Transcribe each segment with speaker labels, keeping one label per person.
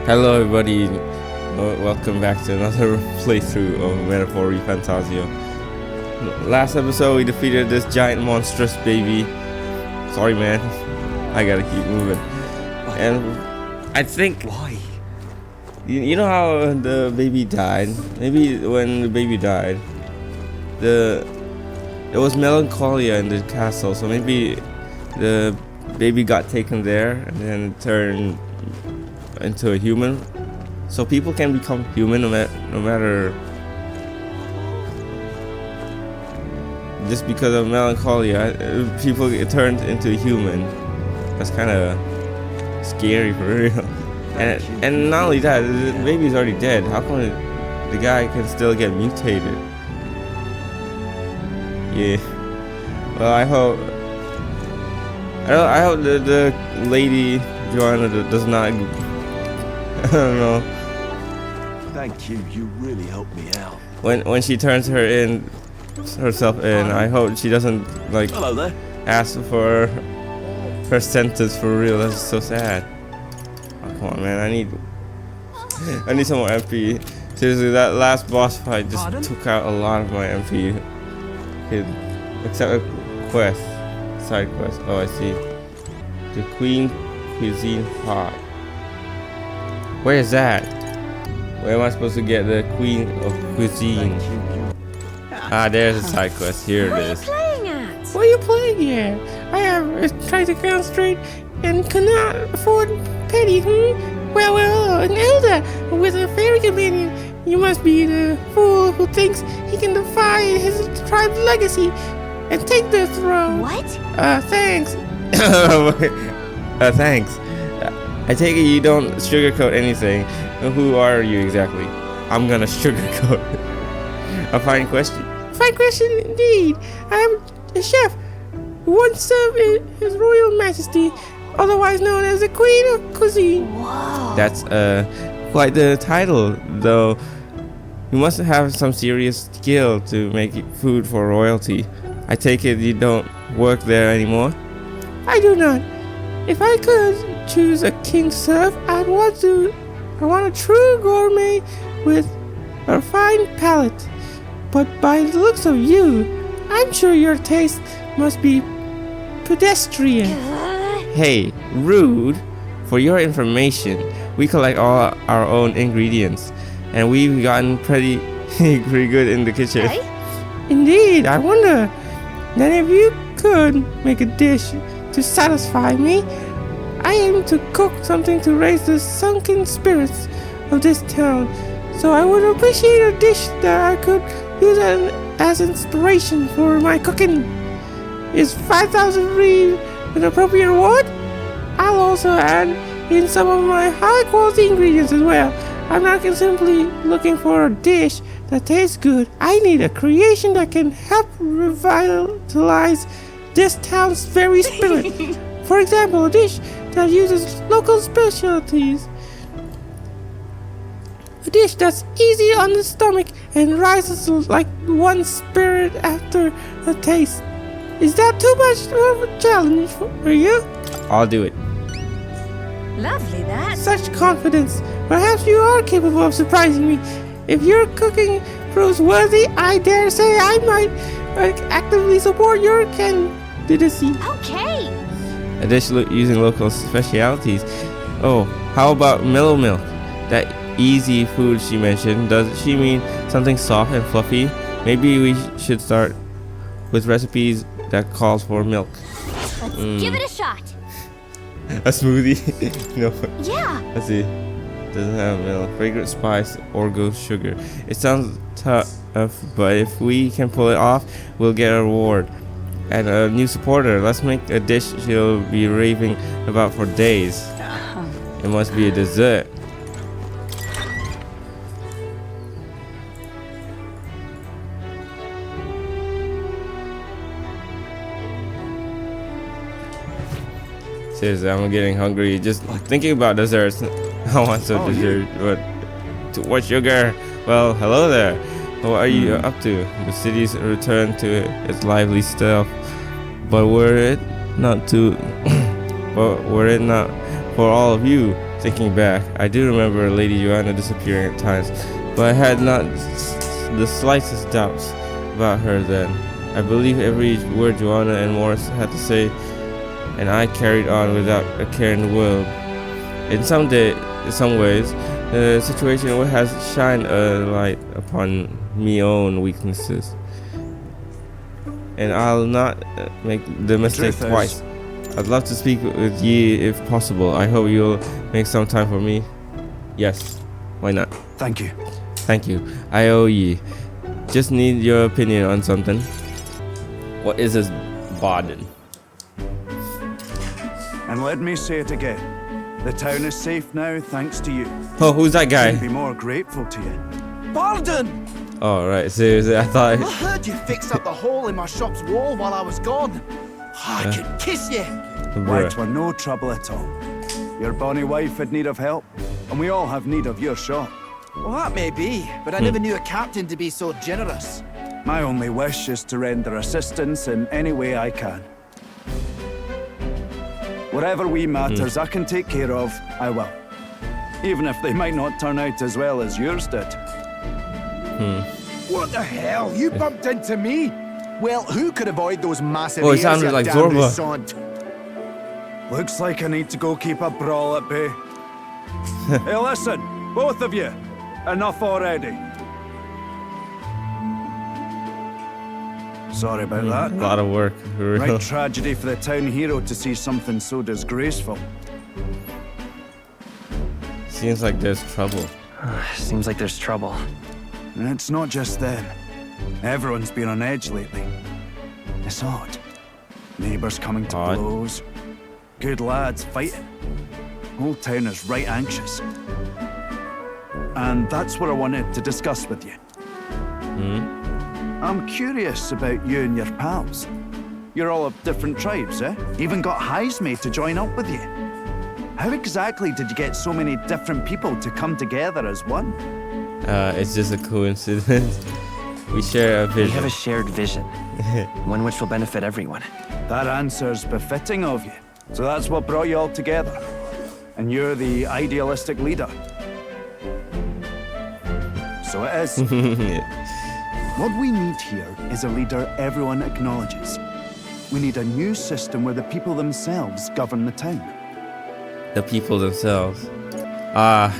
Speaker 1: Hello everybody, welcome back to another playthrough of Metaphor Fantasio. Last episode we defeated this giant monstrous baby. Sorry man, I gotta keep moving. And I think...
Speaker 2: Why?
Speaker 1: You know how the baby died? Maybe when the baby died, there was melancholia in the castle, so maybe the baby got taken there and then turned into a human, so people can become human no matter just because of melancholia. People get turned into a human. That's kind of scary for real. And not only that, the baby's already dead. How come the guy can still get mutated? Yeah. Well, I hope the lady Joanna does not. I don't know.
Speaker 2: Thank you. You really helped me out.
Speaker 1: When she turns herself in, I hope she doesn't like
Speaker 2: Hello there.
Speaker 1: ask for her sentence for real. That's so sad. Oh, come on, man. I need some more MP. Seriously, that last boss fight just took out a lot of my MP. Except a quest, side quest. Oh, I see. The Queen Cuisine Pot. Where is that? Where am I supposed to get the Queen of Cuisine? Ah, there's a side quest. Here it is.
Speaker 3: What are you playing at?
Speaker 1: What are you playing here? I am trying to concentrate and cannot afford petty. Well, an elder with a fairy companion. You must be the fool who thinks he can defy his tribe's legacy and take the throne.
Speaker 3: What?
Speaker 1: Thanks. Thanks. I take it you don't sugarcoat anything. Who are you exactly? I'm gonna sugarcoat. A fine question. Fine question indeed. I am a chef who once served His Royal Majesty, otherwise known as the Queen of Cuisine.
Speaker 3: Whoa.
Speaker 1: That's quite the title, though. You must have some serious skill to make food for royalty. I take it you don't work there anymore? I do not. If I could choose a king to serve, I want a true gourmet with a fine palate. But by the looks of you, I'm sure your taste must be pedestrian. Hey, rude. For your information, we collect all our own ingredients, and we've gotten pretty good in the kitchen.
Speaker 3: Hey?
Speaker 1: Indeed, I wonder that if you could make a dish to satisfy me. I aim to cook something to raise the sunken spirits of this town, so I would appreciate a dish that I could use as inspiration for my cooking. Is 5,000 reed an appropriate reward? I'll also add in some of my high quality ingredients as well. I'm not simply looking for a dish that tastes good. I need a creation that can help revitalize this town's very spirit. For example, a dish that uses local specialties. A dish that's easy on the stomach and rises like one spirit after a taste. Is that too much of a challenge for you? I'll do it.
Speaker 3: Lovely that.
Speaker 1: Such confidence. Perhaps you are capable of surprising me. If your cooking proves worthy, I dare say I might actively support your candidacy.
Speaker 3: Okay.
Speaker 1: A dish using local specialities. Oh, how about mellow milk? That easy food she mentioned. Does she mean something soft and fluffy? Maybe we should start with recipes that calls for milk.
Speaker 3: Let's give it a shot.
Speaker 1: A smoothie? No.
Speaker 3: Yeah.
Speaker 1: Let's see. Doesn't have milk. Fragrant spice or ghost sugar. It sounds tough, but if we can pull it off, we'll get a reward. And a new supporter. Let's make a dish she'll be raving about for days. It must be a dessert. Seriously, I'm getting hungry. Just thinking about desserts. I want some dessert, but too much sugar. Well, hello there. What are you up to? The city's returned to its lively stuff, but were it not for all of you, Thinking back, I do remember Lady Joanna disappearing at times, but I had not the slightest doubts about her then. I believed every word Joanna and Morris had to say, and I carried on without a care in the world. In some ways, the situation has shined a light upon me own weaknesses, and I'll not make the mistake twice. I'd love to speak with ye if possible. I hope you'll make some time for me. Yes, why not?
Speaker 2: Thank you.
Speaker 1: Thank you. I owe ye. Just need your opinion on something. What is this Baden?
Speaker 2: And let me say it again. The town is safe now, thanks to you.
Speaker 1: Oh, who's that guy?
Speaker 2: Couldn't be more grateful to you. Barden!
Speaker 1: Oh, right. Seriously, I thought.
Speaker 4: I heard you fixed up the hole in my shop's wall while I was gone. I could kiss you.
Speaker 2: Why, 'twere no trouble at all. Your bonny wife had need of help, and we all have need of your shop.
Speaker 4: Well, that may be, but I never knew a captain to be so generous.
Speaker 2: My only wish is to render assistance in any way I can. Whatever wee matters I can take care of, I will. Even if they might not turn out as well as yours did.
Speaker 4: What the hell? You bumped into me? Well, who could avoid those massive
Speaker 1: Oh, it
Speaker 4: ears,
Speaker 1: sounded
Speaker 4: you
Speaker 1: like
Speaker 4: damn
Speaker 1: Zorba.
Speaker 4: sod?
Speaker 2: Looks like I need to go keep a brawl at bay. Hey, listen, both of you. Enough already. Sorry about
Speaker 1: A
Speaker 2: that.
Speaker 1: lot of work, for real.
Speaker 2: Right tragedy for the town hero to see something so disgraceful.
Speaker 1: Seems like there's trouble.
Speaker 5: Seems like there's trouble.
Speaker 2: And it's not just them. Everyone's been on edge lately. It's odd. Neighbours coming to
Speaker 1: Odd.
Speaker 2: blows. Good lads fighting. Whole town is right anxious. And that's what I wanted to discuss with you. I'm curious about you and your pals. You're all of different tribes, eh? Even got Highs made to join up with you. How exactly did you get so many different people to come together as one?
Speaker 1: It's just a coincidence. We share a
Speaker 5: We
Speaker 1: vision.
Speaker 5: have a shared vision, one which will benefit everyone.
Speaker 2: That answer's befitting of you. So that's what brought you all together. And you're the idealistic leader. So it is. What we need here is a leader everyone acknowledges. We need a new system where the people themselves govern the town.
Speaker 1: The people themselves. Ah,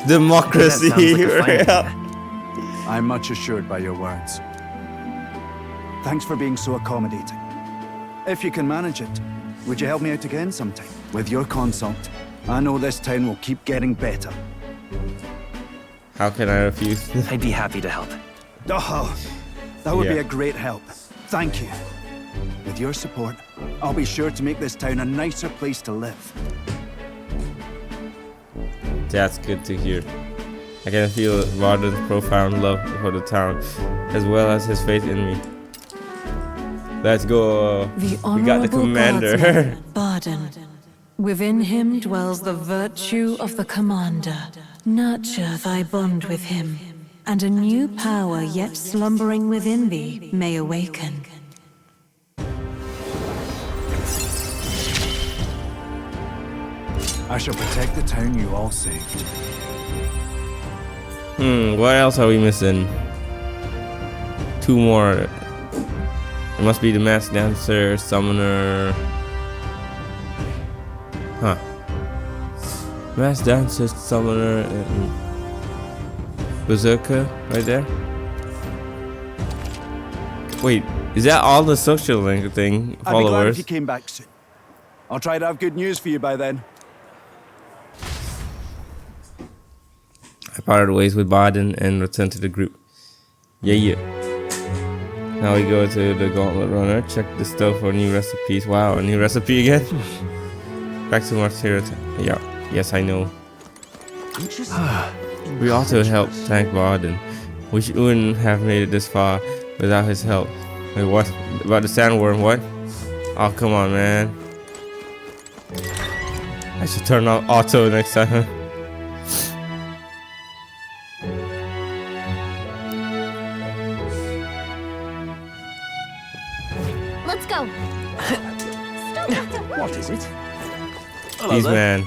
Speaker 1: democracy.
Speaker 5: That sounds like a fine
Speaker 1: real.
Speaker 5: idea.
Speaker 2: I'm much assured by your words. Thanks for being so accommodating. If you can manage it, would you help me out again sometime? With your consult, I know this town will keep getting better.
Speaker 1: How can I refuse?
Speaker 5: I'd be happy to help.
Speaker 2: Oh, that would be
Speaker 1: Yeah.
Speaker 2: a great help. Thank you. With your support, I'll be sure to make this town a nicer place to live.
Speaker 1: That's good to hear. I can feel Varden's profound love for the town, as well as his faith in me. Let's go.
Speaker 6: The
Speaker 1: We got the
Speaker 6: honorable
Speaker 1: commander.
Speaker 6: guardsman, Barden. Within him dwells the virtue of the commander. Nurture thy bond with him, and a new power yet slumbering within thee may awaken.
Speaker 2: I shall protect the town you all saved.
Speaker 1: What else are we missing? Two more. It must be the masked dancer, summoner. Huh. Masked dancer, summoner, and berserker right there. Wait, is that all the social link thing
Speaker 2: I'd be glad if
Speaker 1: followers?
Speaker 2: you came back soon. I'll try to have good news for you by then.
Speaker 1: I parted ways with Baden and returned to the group. Yeah. Now we go to the Gauntlet Runner. Check the stove for new recipes. Wow, a new recipe again? Back to material. Yeah, yes, I know. We also helped tank Baden. We wouldn't have made it this far without his help. Wait, what? About the sandworm, what? Oh, come on, man. I should turn off auto next time.
Speaker 3: Let's go.
Speaker 4: What is it?
Speaker 1: These man.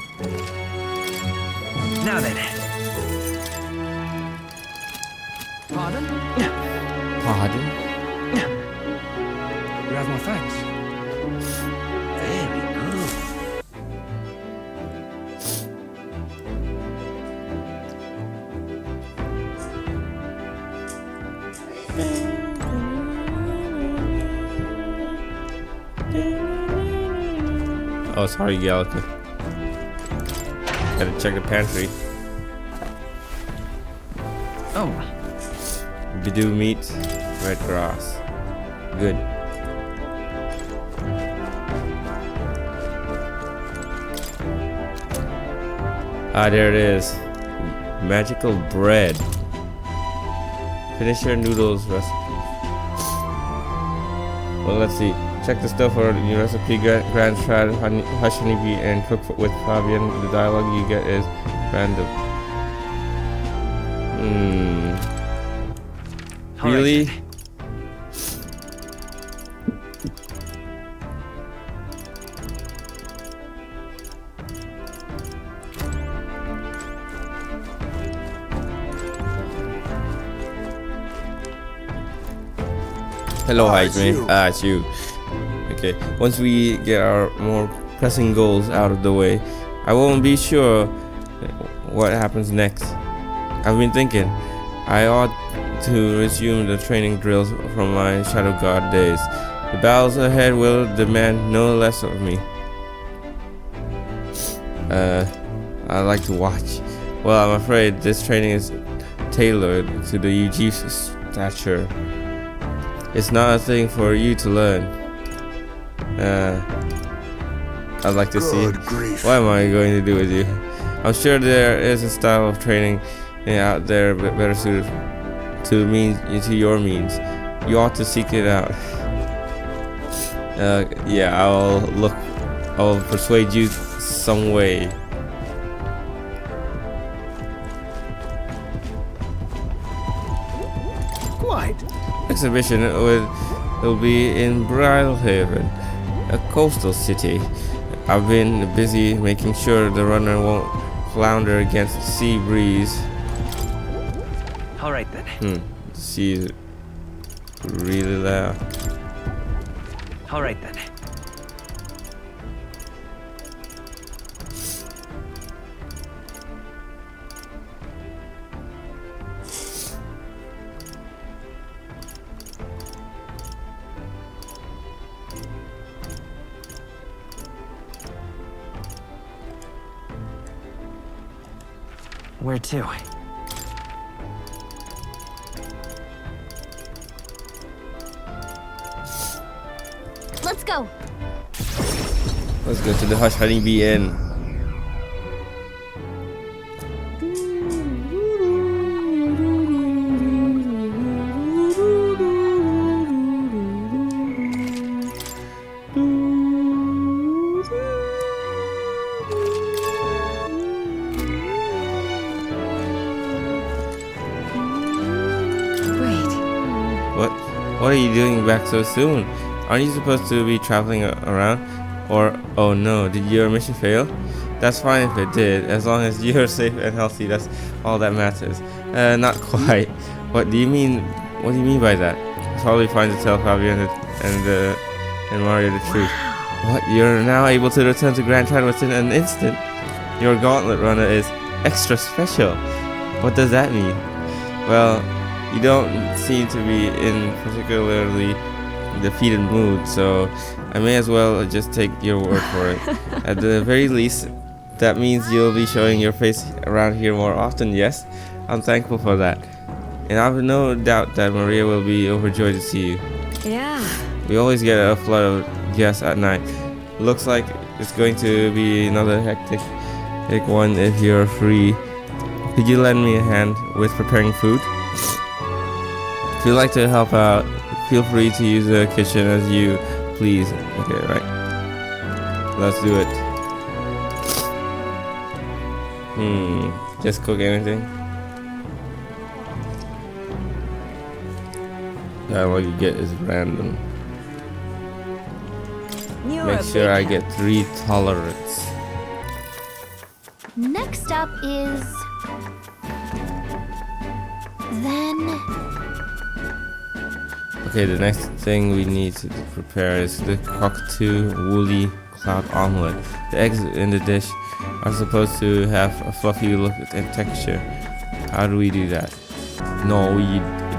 Speaker 5: Now then.
Speaker 4: Pardon?
Speaker 1: Pardon?
Speaker 4: You have my thanks.
Speaker 5: Very good.
Speaker 1: Oh, sorry, Gallica. Gotta check the pantry.
Speaker 5: Oh,
Speaker 1: Bidoo meat, red grass. Good. Ah, there it is. Magical bread. Finish your noodles recipe. Well, let's see. Check the stuff for your recipe. Grand Trad, Hush Honeybee, and cook with Fabian. The dialogue you get is random.
Speaker 5: all right
Speaker 1: Really?
Speaker 5: then.
Speaker 1: Hello,
Speaker 2: It's
Speaker 1: Jaime.
Speaker 2: you.
Speaker 1: It's you. Okay. Once we get our more pressing goals out of the way, I won't be sure what happens next. I've been thinking I ought to resume the training drills from my Shadow God days. The battles ahead will demand no less of me. I like to watch. Well, I'm afraid this training is tailored to the UG's stature. It's not a thing for you to learn. I'd like to see it.
Speaker 2: Good grief.
Speaker 1: What am I going to do with you? I'm sure there is a style of training out there better suited to your means. You ought to seek it out. Yeah, I'll persuade you some way.
Speaker 4: Quite.
Speaker 1: Exhibition will be in Bridlehaven, a coastal city. I've been busy making sure the runner won't flounder against the sea breeze.
Speaker 5: All right then.
Speaker 1: The sea is really loud.
Speaker 5: All right then. Where to?
Speaker 3: Let's go.
Speaker 1: Let's go to the Hush Honeybee Inn.
Speaker 3: Wait.
Speaker 1: What are you doing back so soon? Aren't you supposed to be traveling around? Or, oh no, did your mission fail? That's fine if it did, as long as you're safe and healthy, that's all that matters. Not quite. What do you mean by that? It's probably fine to tell Fabian and Mario the truth. What, you're now able to return to Grand Trad within an instant? Your gauntlet runner is extra special. What does that mean? Well, you don't seem to be in particularly defeated mood, so I may as well just take your word for it. At the very least, that means you'll be showing your face around here more often, yes? I'm thankful for that. And I have no doubt that Maria will be overjoyed to see you.
Speaker 3: Yeah.
Speaker 1: We always get a flood of guests at night. Looks like it's going to be another hectic one if you're free. Could you lend me a hand with preparing food? If you'd like to help out, feel free to use the kitchen as you please. Okay, right. Let's do it. Just cook anything? Yeah, what you get is random.
Speaker 3: You're
Speaker 1: Make
Speaker 3: a
Speaker 1: sure
Speaker 3: big
Speaker 1: I
Speaker 3: help.
Speaker 1: get 3 tolerance.
Speaker 3: Next up is... Then...
Speaker 1: Okay, the next thing we need to prepare is the cockatoo woolly cloud omelet. The eggs in the dish are supposed to have a fluffy look and texture. How do we do that? No, we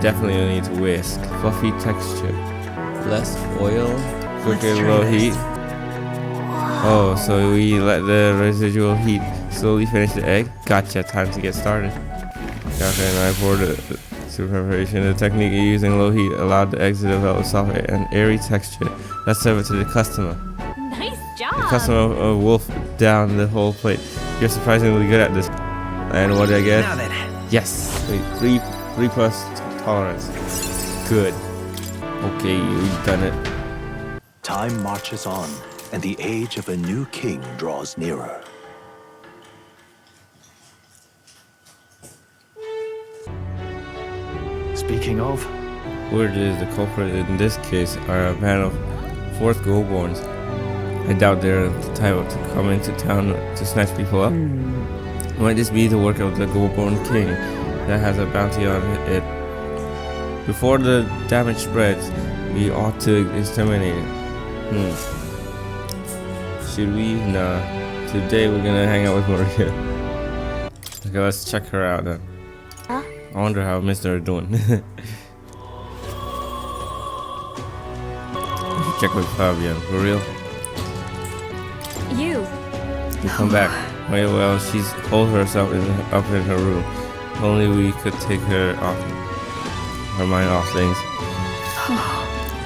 Speaker 1: definitely need to whisk. Fluffy texture. Less oil. Cook at low heat. Oh, so we let the residual heat slowly finish the egg? Gotcha, time to get started. Okay, and I poured it to preparation. The technique of using low heat allowed the eggs to develop a soft and airy texture. Let's serve it to the customer.
Speaker 3: Nice job!
Speaker 1: The customer wolfed down the whole plate. You're surprisingly good at this. And what did I get?
Speaker 5: Now then.
Speaker 1: Yes! Wait, 3 plus tolerance. Good. Okay, we've done it.
Speaker 7: Time marches on, and the age of a new king draws nearer. Speaking of,
Speaker 1: Word is the culprit in this case are a band of 4th Go-Borns. I doubt they're the type to come into town to snatch people up. Might this be the work of the Go-Born king that has a bounty on it? Before the damage spreads, we ought to exterminate it. Should we? Nah. Today we're gonna hang out with Maria. Okay, let's check her out then.
Speaker 3: Huh?
Speaker 1: I wonder how Mr. is doing. Check with Fabian. For real?
Speaker 3: You.
Speaker 1: You come back. Well, she's holed herself up in her room. If only we could take her mind off things.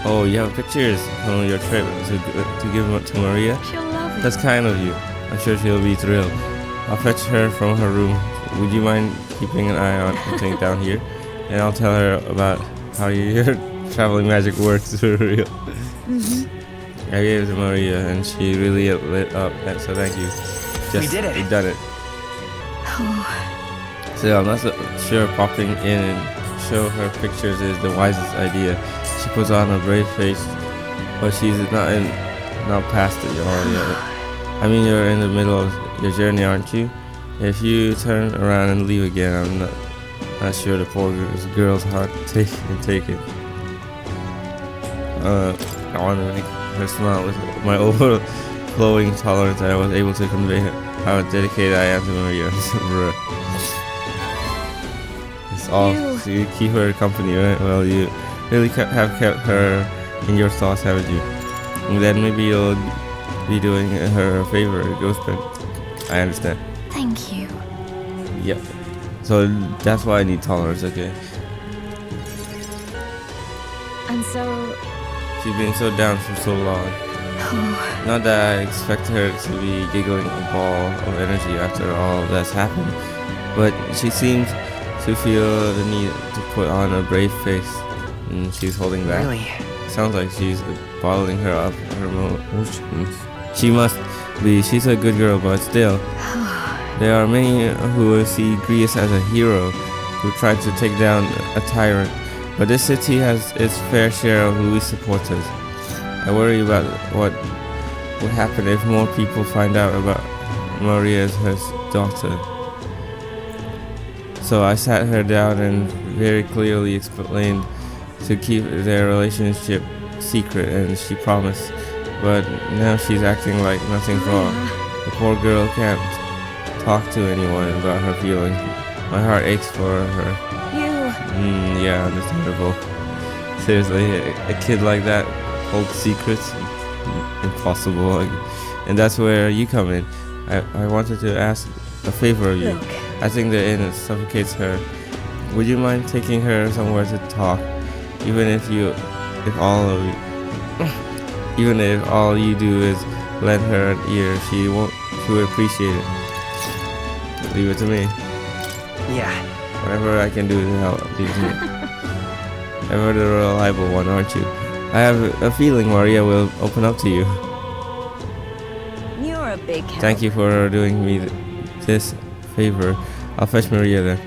Speaker 1: Oh, you have pictures from your trip to give them to Maria?
Speaker 3: She'll love it.
Speaker 1: That's kind of you. I'm sure she'll be thrilled. I'll fetch her from her room. Would you mind keeping an eye on something down here? And I'll tell her about how your traveling magic works for real. I gave it to Maria and she really lit up. So thank you.
Speaker 5: We did it.
Speaker 1: We done it. So I'm not so sure popping in and show her pictures is the wisest idea. She puts on a brave face, but she's not past it yet. I mean, you're in the middle of your journey, aren't you? If you turn around and leave again, I'm not sure the poor girl's heart take it. I want to make her smile with my overflowing tolerance. I was able to convey how dedicated I am to Maria. It's all so you keep her company, right? Well, you really have kept her in your thoughts, haven't you? And then maybe you'll be doing her a favor, Ghost Pen. I understand.
Speaker 3: Thank you.
Speaker 1: Yep. So that's why I need tolerance, okay?
Speaker 3: And so...
Speaker 1: She's been so down for so long. Not that I expect her to be giggling a ball of energy after all that's happened, but she seems to feel the need to put on a brave face, and she's holding back.
Speaker 5: Really?
Speaker 1: Sounds like she's bottling her up, her emotions. She must be. She's a good girl, but still. There are many who see Greece as a hero, who tried to take down a tyrant, but this city has its fair share of Louis supporters. I worry about what would happen if more people find out about Maria as her daughter. So I sat her down and very clearly explained to keep their relationship secret, and she promised. But now she's acting like nothing's wrong. The poor girl can't talk to anyone about her feelings. My heart aches for her. Yeah, understandable. Seriously, a kid like that holds secrets? Impossible. And that's where you come in. I wanted to ask a favor of you.
Speaker 6: Look.
Speaker 1: I think the inn suffocates her. Would you mind taking her somewhere to talk? Even if all you do is lend her an ear, she would appreciate it. Leave it to me.
Speaker 5: Yeah.
Speaker 1: Whatever I can do to help, leave it to me. Ever the reliable one, aren't you? I have a feeling Maria will open up to you.
Speaker 6: You're a big help.
Speaker 1: Thank you for doing me this favor. I'll fetch Maria then.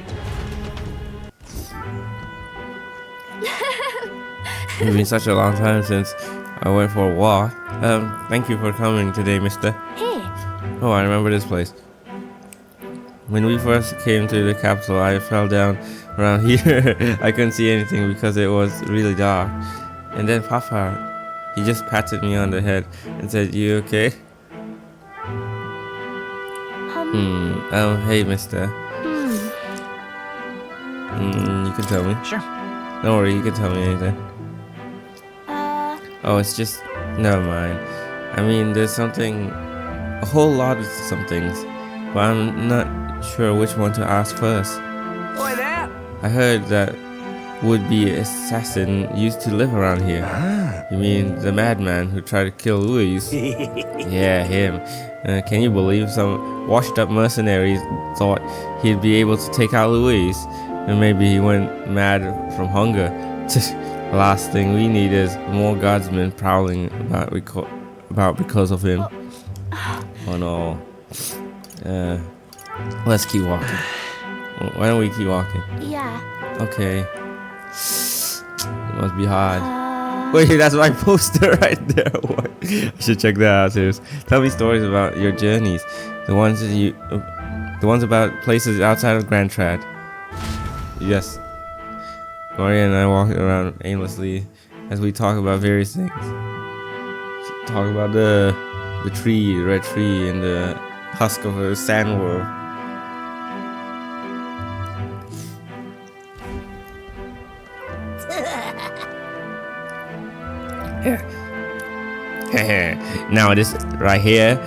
Speaker 1: It's been such a long time since I went for a walk. Thank you for coming today, mister.
Speaker 3: Hey,
Speaker 1: Oh, I remember this place. When we first came to the capital, I fell down around here. I couldn't see anything because it was really dark. And then Papa, he just patted me on the head and said, "You okay?" Oh, hey, mister. You can tell me.
Speaker 5: Sure.
Speaker 1: Don't worry, you can tell me anything. Oh, it's just... Never mind. I mean, there's something... A whole lot of some things. But I'm not sure which one to ask first.
Speaker 5: Boy, that.
Speaker 1: I heard that would-be assassin used to live around here. You mean the madman who tried to kill Louise? Yeah, him. Can you believe some washed-up mercenaries thought he'd be able to take out Louise? And maybe he went mad from hunger. The last thing we need is more guardsmen prowling about because of him. Oh no. Let's keep walking. Why don't we keep walking?
Speaker 3: Yeah.
Speaker 1: Okay. It must be hard. Wait, that's my poster right there. What? I should check that out too. Tell me stories about your journeys. The ones about places outside of Grand Trad. Yes. Maria and I walk around aimlessly as we talk about various things. Talk about the tree, the red tree, and the husk of a sandworm. Now this right here,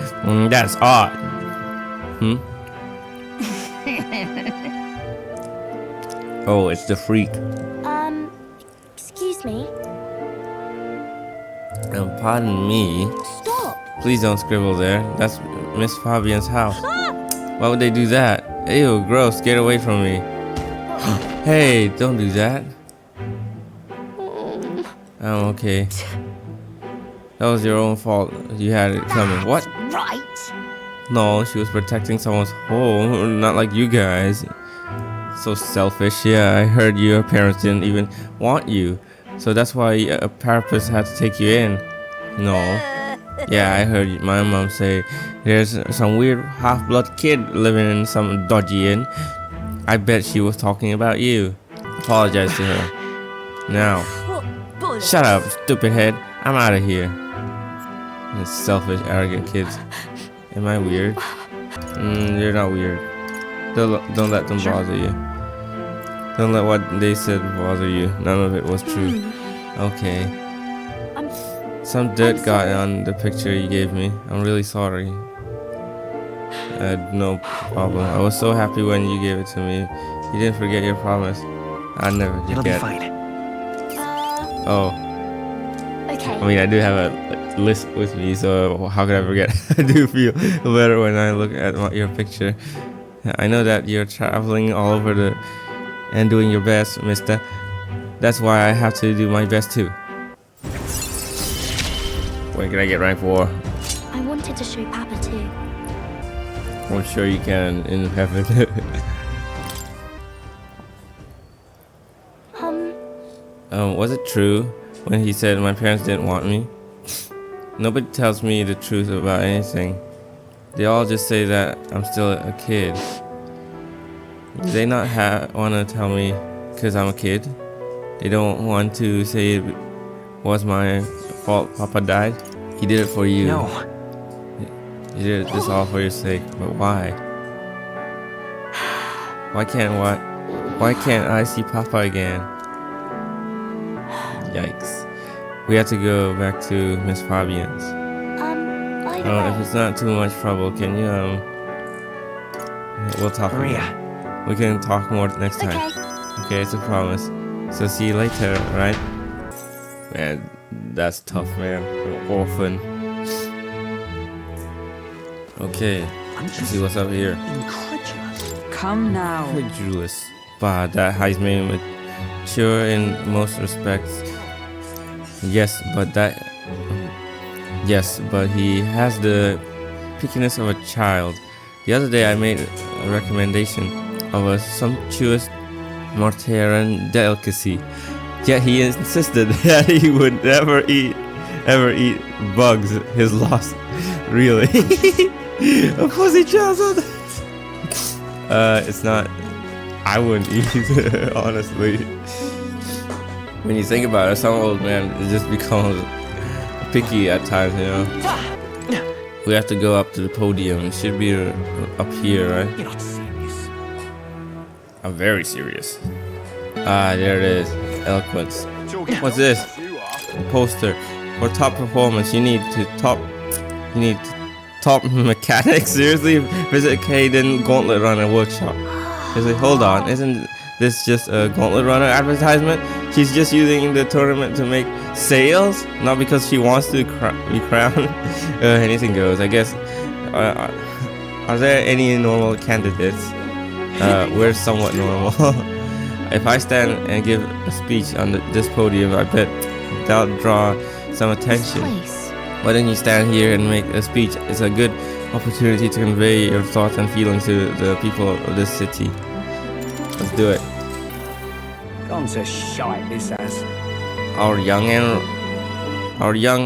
Speaker 1: that's art. Oh, it's the freak.
Speaker 3: Excuse me.
Speaker 1: Pardon me.
Speaker 3: Stop.
Speaker 1: Please don't scribble there. That's Miss Fabian's house. Why would they do that? Ew, gross. Get away from me. Hey, don't do that. Oh, okay. That was your own fault. You had it coming. What?
Speaker 3: Right.
Speaker 1: No, she was protecting someone's home. Not like you guys. So selfish. Yeah, I heard your parents didn't even want you. So that's why a parapet had to take you in. No. Yeah, I heard my mom say there's some weird half-blood kid living in some dodgy inn. I bet she was talking about you. Apologize to her. Now. Shut up, stupid head. I'm out of here. These selfish, arrogant kids. Am I weird? You're not weird. Don't let them bother you. Don't let what they said bother you. None of it was true. Okay. Some dirt got on the picture you gave me. I'm really sorry. I had no problem. I was so happy when you gave it to me. You didn't forget your promise. I'll never forget.
Speaker 5: It'll be fine.
Speaker 1: Oh.
Speaker 3: Okay.
Speaker 1: I mean, I do have a list with me, so how could I forget? I do feel better when I look at your picture. I know that you're traveling all over and doing your best, mister. That's why I have to do my best too. When can I get rank 4?
Speaker 3: I wanted to show Papa too.
Speaker 1: I'm sure you can in heaven. Was it true when he said my parents didn't want me? Nobody tells me the truth about anything. They all just say that I'm still a kid. Do they not want to tell me because I'm a kid? They don't want to say it was my fault Papa died? He did it for you.
Speaker 5: No.
Speaker 1: He did this all for your sake, but why? Why can't I see Papa again? Yikes. We have to go back to Miss Fabian's. If it's not too much trouble, can you, we'll talk
Speaker 5: Maria.
Speaker 1: again. We can talk more next time. Okay, it's a promise. So see you later, right? Man, that's tough, man. An orphan. Okay, let's see what's up here.
Speaker 5: Incredulous.
Speaker 6: Come now.
Speaker 1: Incredulous. But that He's made mature in most respects. Yes, but he has the pickiness of a child. The other day I made a recommendation of a sumptuous Mortaran delicacy. Yet he insisted that he would never eat bugs. His loss, really. A fuzzy childhood. It's not. I wouldn't either, honestly. When you think about it, some old man just becomes picky at times, you know. We have to go up to the podium. It should be up here, right?
Speaker 5: You're not serious.
Speaker 1: I'm very serious. Ah, there it is. Eloquence. What's this? A poster. For top performance, you need top mechanics. Seriously? Visit Caden Gauntlet Runner Workshop. Seriously, hold on. Isn't this just a Gauntlet Runner advertisement? She's just using the tournament to make sales, not because she wants to be crowned. Anything goes, I guess. Are there any normal candidates? We're somewhat normal. If I stand and give a speech on this podium, I bet that'll draw some attention. Why don't you stand here and make a speech? It's a good opportunity to convey your thoughts and feelings to the people of this city. Let's do it.
Speaker 5: Gone to shite, this has.
Speaker 1: Our young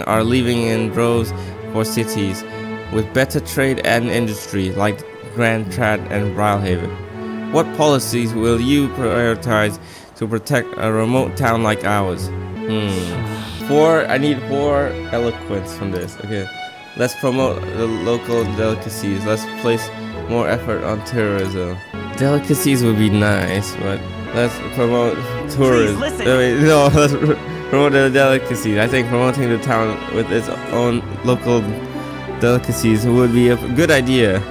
Speaker 1: are leaving in droves for cities with better trade and industry like Grand Trad and Brylehaven. What policies will you prioritize to protect a remote town like ours? I need 4 eloquence from this. Okay, let's promote the local delicacies. Let's place more effort on tourism. Delicacies would be nice, but let's promote tourism.
Speaker 5: Please listen.
Speaker 1: No, let's promote the delicacies. I think promoting the town with its own local delicacies would be a good idea.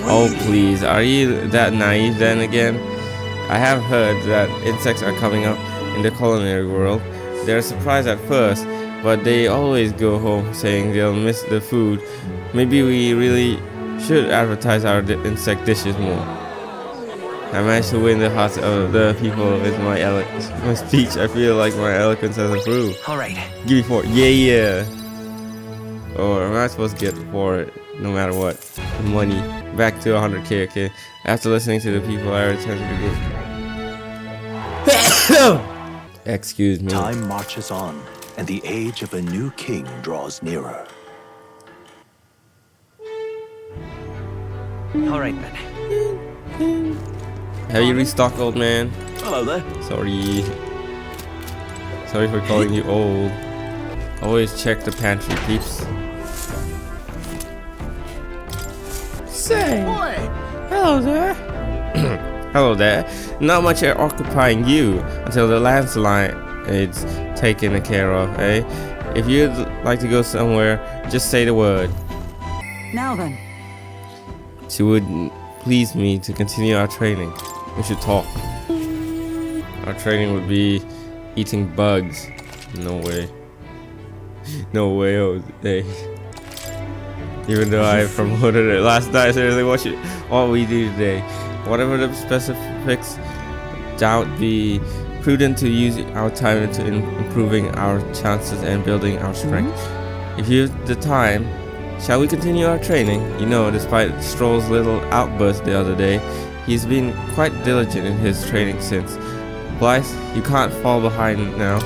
Speaker 1: Oh please, are you that naive then again? I have heard that insects are coming up in the culinary world. They're surprised at first, but they always go home saying they'll miss the food. Maybe we really should advertise our insect dishes more. I managed to win the hearts of the people with my speech. I feel like my eloquence has improved.
Speaker 5: Alright.
Speaker 1: Give me 4. Yeah. Or am I supposed to get 4 no matter what? The money. Back to 100k, okay? After listening to the people, I returned to the group. Excuse me.
Speaker 7: Time marches on, and the age of a new king draws nearer.
Speaker 5: Alright then.
Speaker 1: Have you restocked, old man?
Speaker 5: Hello there.
Speaker 1: Sorry for calling you old. Always check the pantry, peeps. Say,
Speaker 4: Boy!
Speaker 1: hello there. Hello there. Not much occupying you until the landslide is taken care of, eh? If you'd like to go somewhere, just say the word.
Speaker 6: Now then.
Speaker 1: It would please me to continue our training. We should talk. Our training would be eating bugs. No way. No way, Jose. Even though I promoted it last night, seriously, what we do today. Whatever the specifics, doubt be prudent to use our time into improving our chances and building our strength. If you have the time, shall we continue our training? You know, despite Stroll's little outburst the other day, he's been quite diligent in his training since. Blythe, you can't fall behind now.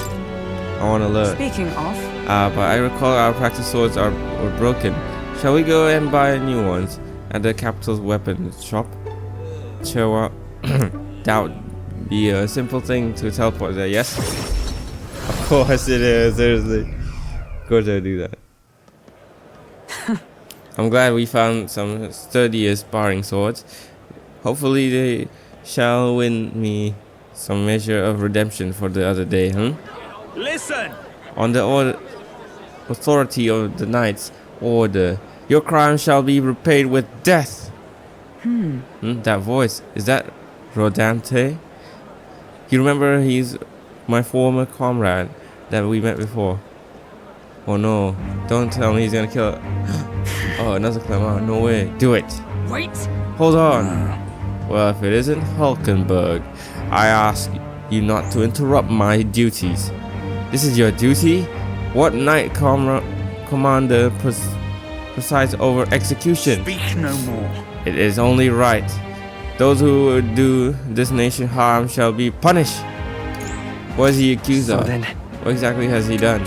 Speaker 1: I want to learn.
Speaker 6: Speaking of,
Speaker 1: But I recall our practice swords were broken. Shall we go and buy new ones at the capital's weapons shop? Sure, doubt be a simple thing to teleport there, yes? Of course it is, seriously. Of course I do that. I'm glad we found some sturdier sparring swords. Hopefully they shall win me some measure of redemption for the other day,
Speaker 5: Listen!
Speaker 1: On the authority of the knight's order, your crime shall be repaid with death. That voice, is that Rodante? You remember he's my former comrade that we met before. Oh no, don't tell me he's gonna kill her. Oh, another Clement, no way. Do it.
Speaker 5: Wait!
Speaker 1: Hold on. Well, if it isn't Hulkenberg, I ask you not to interrupt my duties. This is your duty? What knight commander presides over execution?
Speaker 5: Speak no more.
Speaker 1: It is only right. Those who would do this nation harm shall be punished. What is he accused of?
Speaker 5: Then,
Speaker 1: What exactly has he done?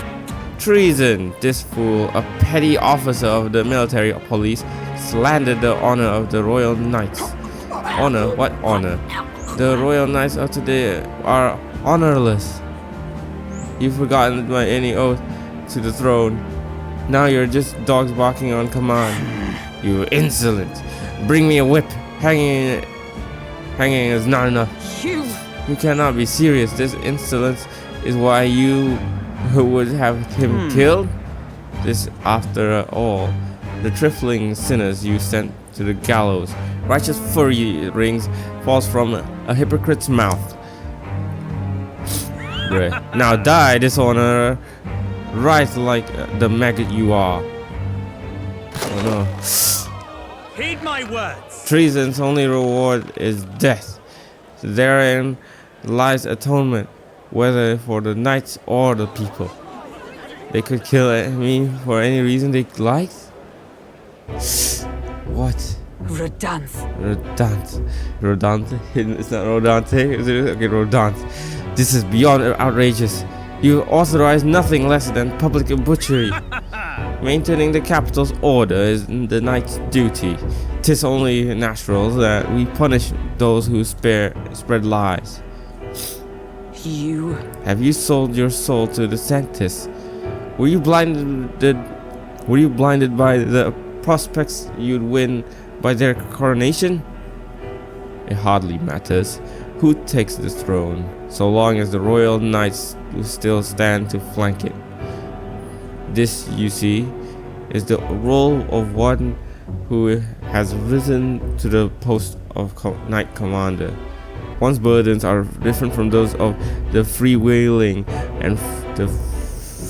Speaker 1: Treason! This fool, a petty officer of the military police, slandered the honor of the royal knights. Honor? What honor? The royal knights of today are honorless. You've forgotten my any oath to the throne. Now you're just dogs barking on command. You insolent. Bring me a whip. Hanging is not enough. You cannot be serious. This insolence is why you would have him killed. This, after all, the trifling sinners you sent to the gallows. Righteous fury rings falls from a hypocrite's mouth. Now die, dishonor. Right like the maggot you are. Oh no.
Speaker 5: Heed my words.
Speaker 1: Treason's only reward is death. Therein lies atonement, whether for the knights or the people. They could kill me for any reason they liked. What?
Speaker 6: Rodanthe.
Speaker 1: Rodanthe? It's not Rodanthe. Is it? Okay, Rodanthe. This is beyond outrageous. You authorize nothing less than public butchery. Maintaining the capital's order is the knight's duty. 'Tis only natural that we punish those who spread lies.
Speaker 6: You.
Speaker 1: Have you sold your soul to the Sanctus? Were you blinded by the prospects you'd win by their coronation? It hardly matters who takes the throne, so long as the royal knights will still stand to flank it. This, you see, is the role of one who has risen to the post of knight commander. One's burdens are different from those of the freewheeling and the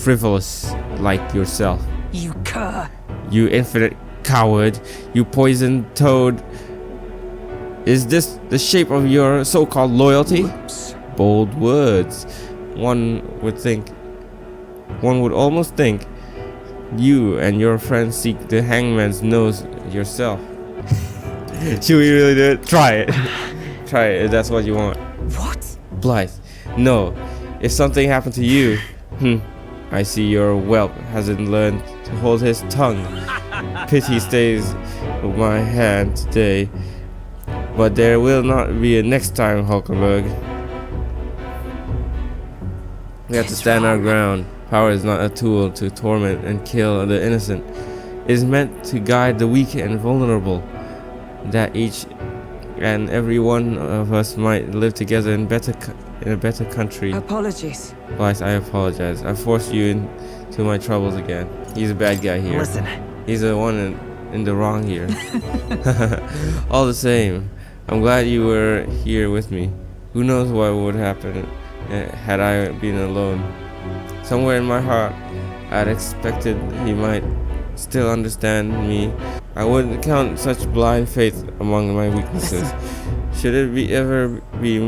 Speaker 1: frivolous like yourself.
Speaker 6: You cur.
Speaker 1: You infinite coward, you poisoned toad. Is this the shape of your so-called loyalty?
Speaker 2: Oops.
Speaker 1: Bold words. One would almost think you and your friends seek the hangman's nose yourself. Should we really do it? Try it. Try it if that's what you want.
Speaker 6: What?
Speaker 1: Blythe, no. If something happened to you, I see your whelp hasn't learned to hold his tongue. Pity stays with my hand today, but there will not be a next time, Hulkenberg. We have to stand our ground. Power is not a tool to torment and kill the innocent. It is meant to guide the weak and vulnerable, that each and every one of us might live together in a better country.
Speaker 6: Apologies.
Speaker 1: Blythe, I apologize. I forced you into my troubles again. He's a bad guy here.
Speaker 6: Listen.
Speaker 1: He's the one in the wrong here. All the same, I'm glad you were here with me. Who knows what would happen had I been alone. Somewhere in my heart, I'd expected he might still understand me. I wouldn't count such blind faith among my weaknesses. Should it ever be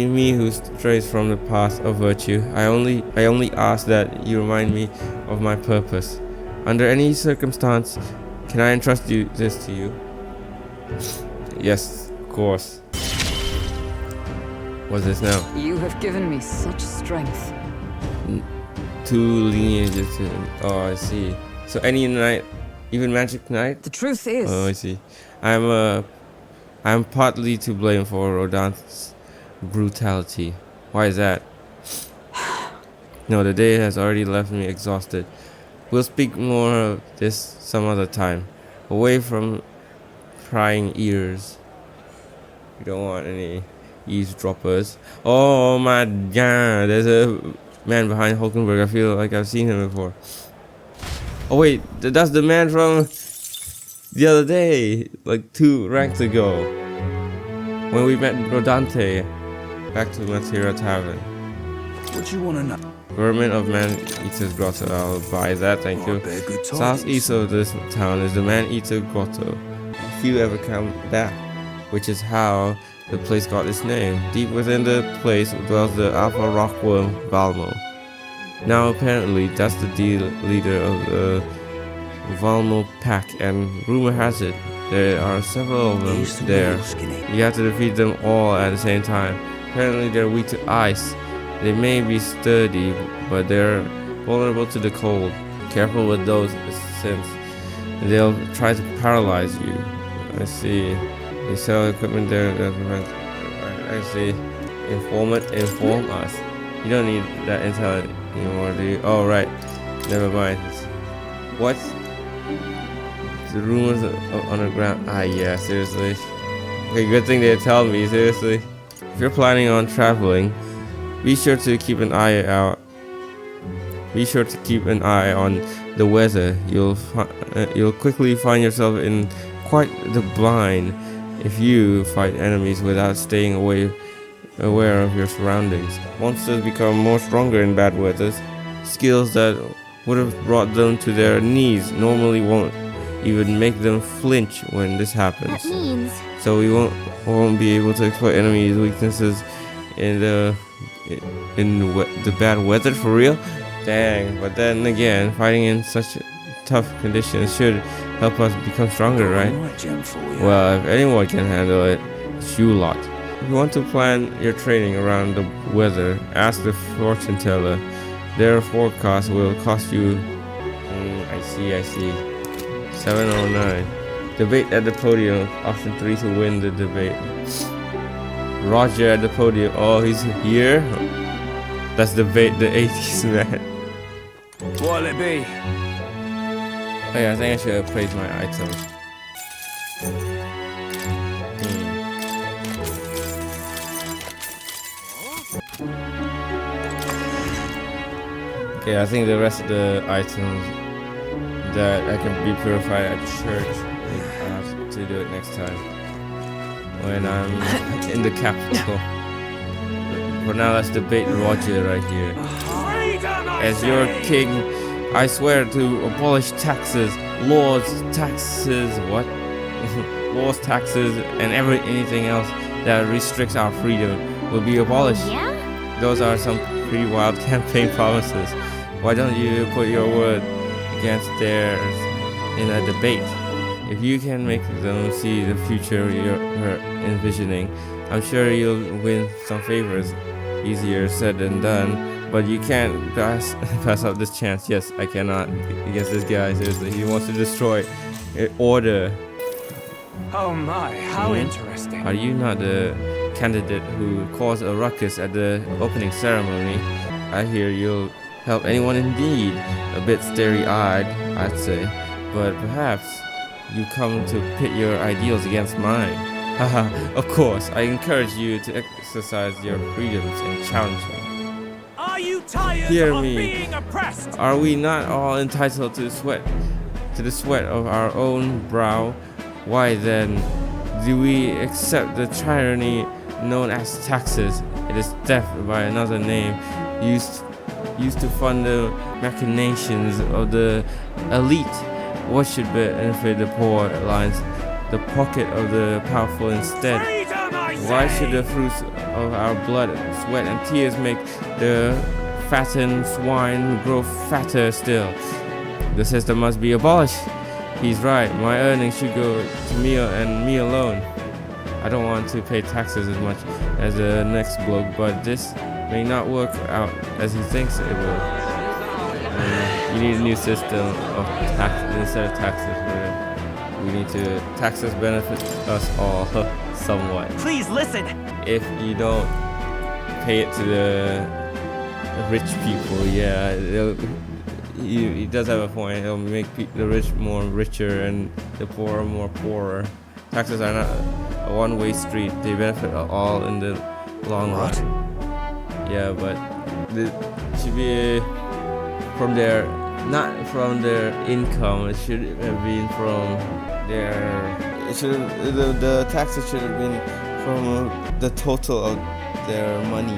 Speaker 1: me who strays from the path of virtue? I only ask that you remind me of my purpose. Under any circumstance, can I entrust this to you? Yes, of course. What's this now?
Speaker 6: You have given me such strength.
Speaker 1: 2 lineages. Oh, I see. So any knight, even magic knight?
Speaker 6: The truth is.
Speaker 1: Oh, I see. I'm partly to blame for Rodanthe's brutality. Why is that? No, the day has already left me exhausted. We'll speak more of this some other time, away from prying ears. We don't want any eavesdroppers. Oh my god, there's a man behind Hulkenberg. I feel like I've seen him before. Oh wait, that's the man from the other day, like 2 ranks ago, when we met Rodanthe back to Matera Tavern.
Speaker 2: What you want to know?
Speaker 1: Vermin of Man-Eater's Grotto. I'll buy that, thank you.
Speaker 2: They're good
Speaker 1: Southeast of this town is the Man-Eater Grotto. Few ever come back, which is how the place got its name. Deep within the place dwells the alpha rockworm Valmo. Now apparently that's the leader of the Valmo pack, and rumor has it there are several of them there. You have to defeat them all at the same time. Apparently they're weak to ice. They may be sturdy, but they're vulnerable to the cold. Careful with those, since they'll try to paralyze you. Let's see. They sell equipment there. I see. Inform us. You don't need that intel anymore, do you? Oh, right. Never mind. What? The rumors underground. Ah, yeah, seriously. Okay, good thing they tell me, seriously. If you're planning on traveling, be sure to keep an eye out. Be sure to keep an eye on the weather. You'll quickly find yourself in quite the bind if you fight enemies without staying aware of your surroundings. Monsters become more stronger in bad weather. Skills that would have brought them to their knees normally won't even make them flinch when this happens.
Speaker 3: That means
Speaker 1: So we won't be able to exploit enemies' weaknesses in the bad weather for real. Dang, but then again, fighting in such tough conditions should help us become stronger, right? Well, if anyone can handle it, it's you lot. If you want to plan your training around the weather, ask the fortune teller. Their forecast will cost you. I see. 709. Debate at the podium. Option 3 to win the debate. Roger at the podium. Oh, he's here. Let's debate the 80s, man.
Speaker 5: What'll it be?
Speaker 1: Oh yeah, I think I should have played my items. Okay, I think the rest of the items that I can be purified at church, I have to do it next time when I'm in the capital. For now, let's debate Roger right here. As your king, I swear to abolish taxes, laws, taxes, what? Laws, taxes, and anything else that restricts our freedom will be abolished.
Speaker 3: yeah?
Speaker 1: Those are some pretty wild campaign promises. Why don't you put your word against theirs in a debate? If you can make them see the future you're envisioning, I'm sure you'll win some favors. Easier said than done, but you can't pass up this chance. Yes, I cannot against this guy. Seriously, he wants to destroy order.
Speaker 5: Oh my, how interesting.
Speaker 1: Are you not the candidate who caused a ruckus at the opening ceremony? I hear you'll help anyone in need. A bit starry-eyed, I'd say, but perhaps you come to pit your ideals against mine. Haha, of course, I encourage you to exercise your freedoms and challenge me.
Speaker 5: Are you tired
Speaker 1: Hear
Speaker 5: of
Speaker 1: me.
Speaker 5: being oppressed?
Speaker 1: Are we not all entitled to the sweat of our own brow? Why then do we accept the tyranny known as taxes? It is theft by another name, used to fund the machinations of the elite. What should benefit the poor lines the pocket of the powerful instead? Why should the fruits of our blood, sweat, and tears make the fattened swine grow fatter still? The system must be abolished. He's right. My earnings should go to me and me alone. I don't want to pay taxes as much as the next bloke, but this may not work out as he thinks it will. You need a new system of tax instead of taxes. We need to taxes benefit us all somewhat.
Speaker 5: Please listen.
Speaker 1: If you don't pay it to the rich people, yeah, he does have a point. It'll make the rich more richer and the poor more poorer. Taxes are not a one-way street. They benefit all in the long run. Yeah, but it should be from their, not from their income. It should have been from their. The taxes should have been from the total of their money,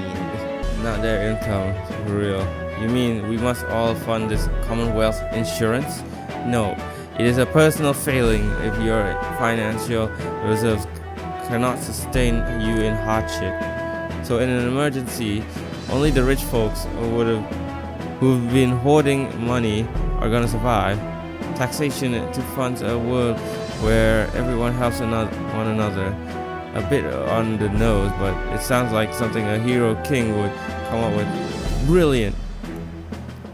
Speaker 1: not their income. For real. You mean we must all fund this Commonwealth insurance? No, it is a personal failing if your financial reserves cannot sustain you in hardship. So in an emergency, only the rich folks who've been hoarding money are gonna survive. Taxation to fund a world where everyone helps one another. A bit on the nose, but it sounds like something a hero king would come up with. Brilliant.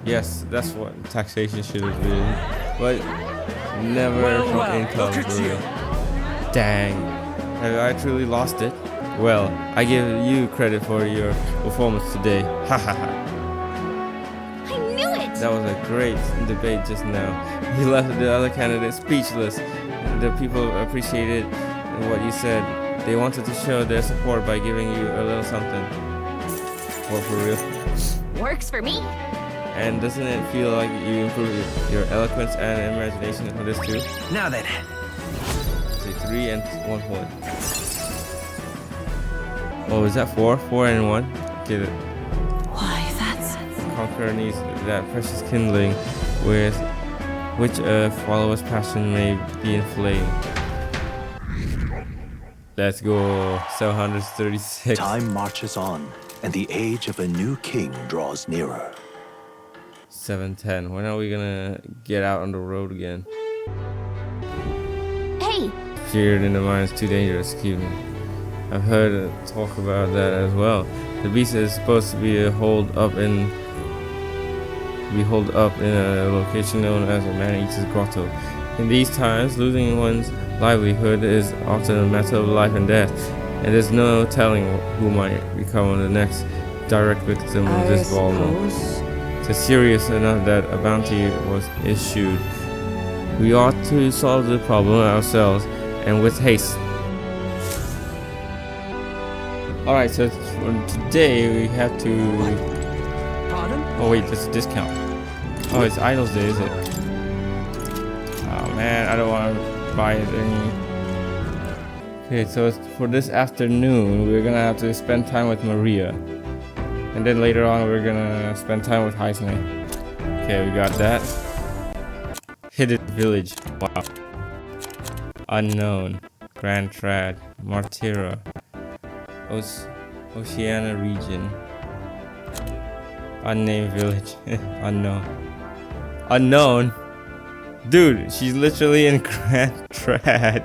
Speaker 1: Yes, that's what taxation should have been, but never from income.
Speaker 5: Look at you.
Speaker 1: Dang. Have I truly lost it? Well, I give you credit for your performance today. Ha ha ha.
Speaker 3: I knew it!
Speaker 1: That was a great debate just now. You left the other candidate speechless. The people appreciated what you said. They wanted to show their support by giving you a little something. Well, for real.
Speaker 3: Works for me.
Speaker 1: And doesn't it feel like you improved your eloquence and imagination for this too?
Speaker 5: Now then.
Speaker 1: So 3 and 1 point. Oh, is that 4? 4 and 1? Okay,
Speaker 6: Why, that's...
Speaker 1: conqueror needs that precious kindling with which a follower's passion may be inflamed. Let's go. 736.
Speaker 7: Time marches on, and the age of a new king draws nearer.
Speaker 1: 710. When are we gonna get out on the road again?
Speaker 3: Hey,
Speaker 1: Feared in the mind is too dangerous. Excuse me. I've heard talk about that as well. The beast is supposed to be holed up in a location known as a man-eater's grotto. In these times, losing one's livelihood is often a matter of life and death, and there's no telling who might become the next direct victim of this volume. It's serious enough that a bounty was issued. We ought to solve the problem ourselves, and with haste. Alright, so for today we have to...
Speaker 5: Pardon?
Speaker 1: Oh wait, that's a discount. Oh, it's Idols Day, is it? Oh man, I don't want to buy it any... Okay, so for this afternoon, we're gonna have to spend time with Maria. And then later on, we're gonna spend time with Heisman. Okay, we got that. Hidden Village. Wow. Unknown. Grand Trad. Martira. Oceania region. Unnamed village. Unknown. Unknown? Dude, she's literally in Grand Trad.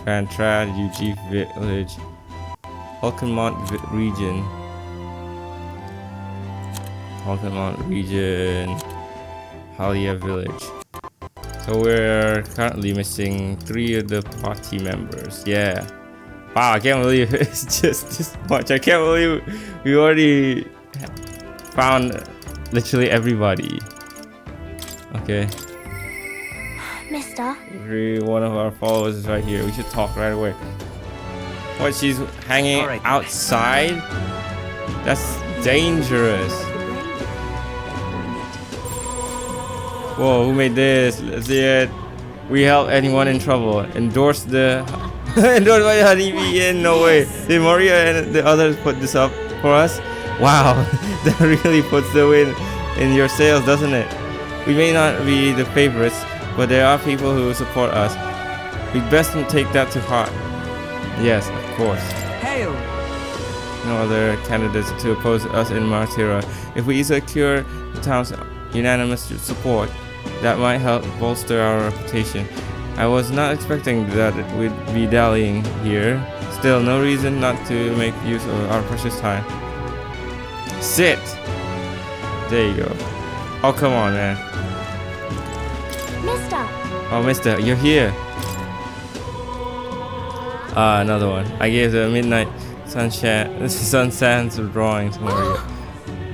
Speaker 1: Grand Trad, UG village. Hulkenmont region. Hulkenmont region. Halia village. So we're currently missing 3 of the party members. Yeah. Wow, I can't believe it's just this much. I can't believe we already found literally everybody. Okay.
Speaker 3: mister.
Speaker 1: Every one of our followers is right here. We should talk right away. What, she's hanging outside? That's dangerous. Whoa, who made this? Let's see it. We help anyone in trouble. Endorse the... Endorsed by Honeybee in no way. Did Maria and the others put this up for us? Wow, that really puts the win in your sails, doesn't it? We may not be the favorites, but there are people who support us. We'd best take that to heart. Yes, of course.
Speaker 5: Hail!
Speaker 1: No other candidates to oppose us in Martira. If we secure the town's unanimous support, that might help bolster our reputation. I was not expecting that we'd be dallying here. Still, no reason not to make use of our precious time. Sit! There you go. Oh, come on, man.
Speaker 3: Mister!
Speaker 1: Oh, mister, you're here. Ah, another one. I gave the midnight sunsands drawing to Maria.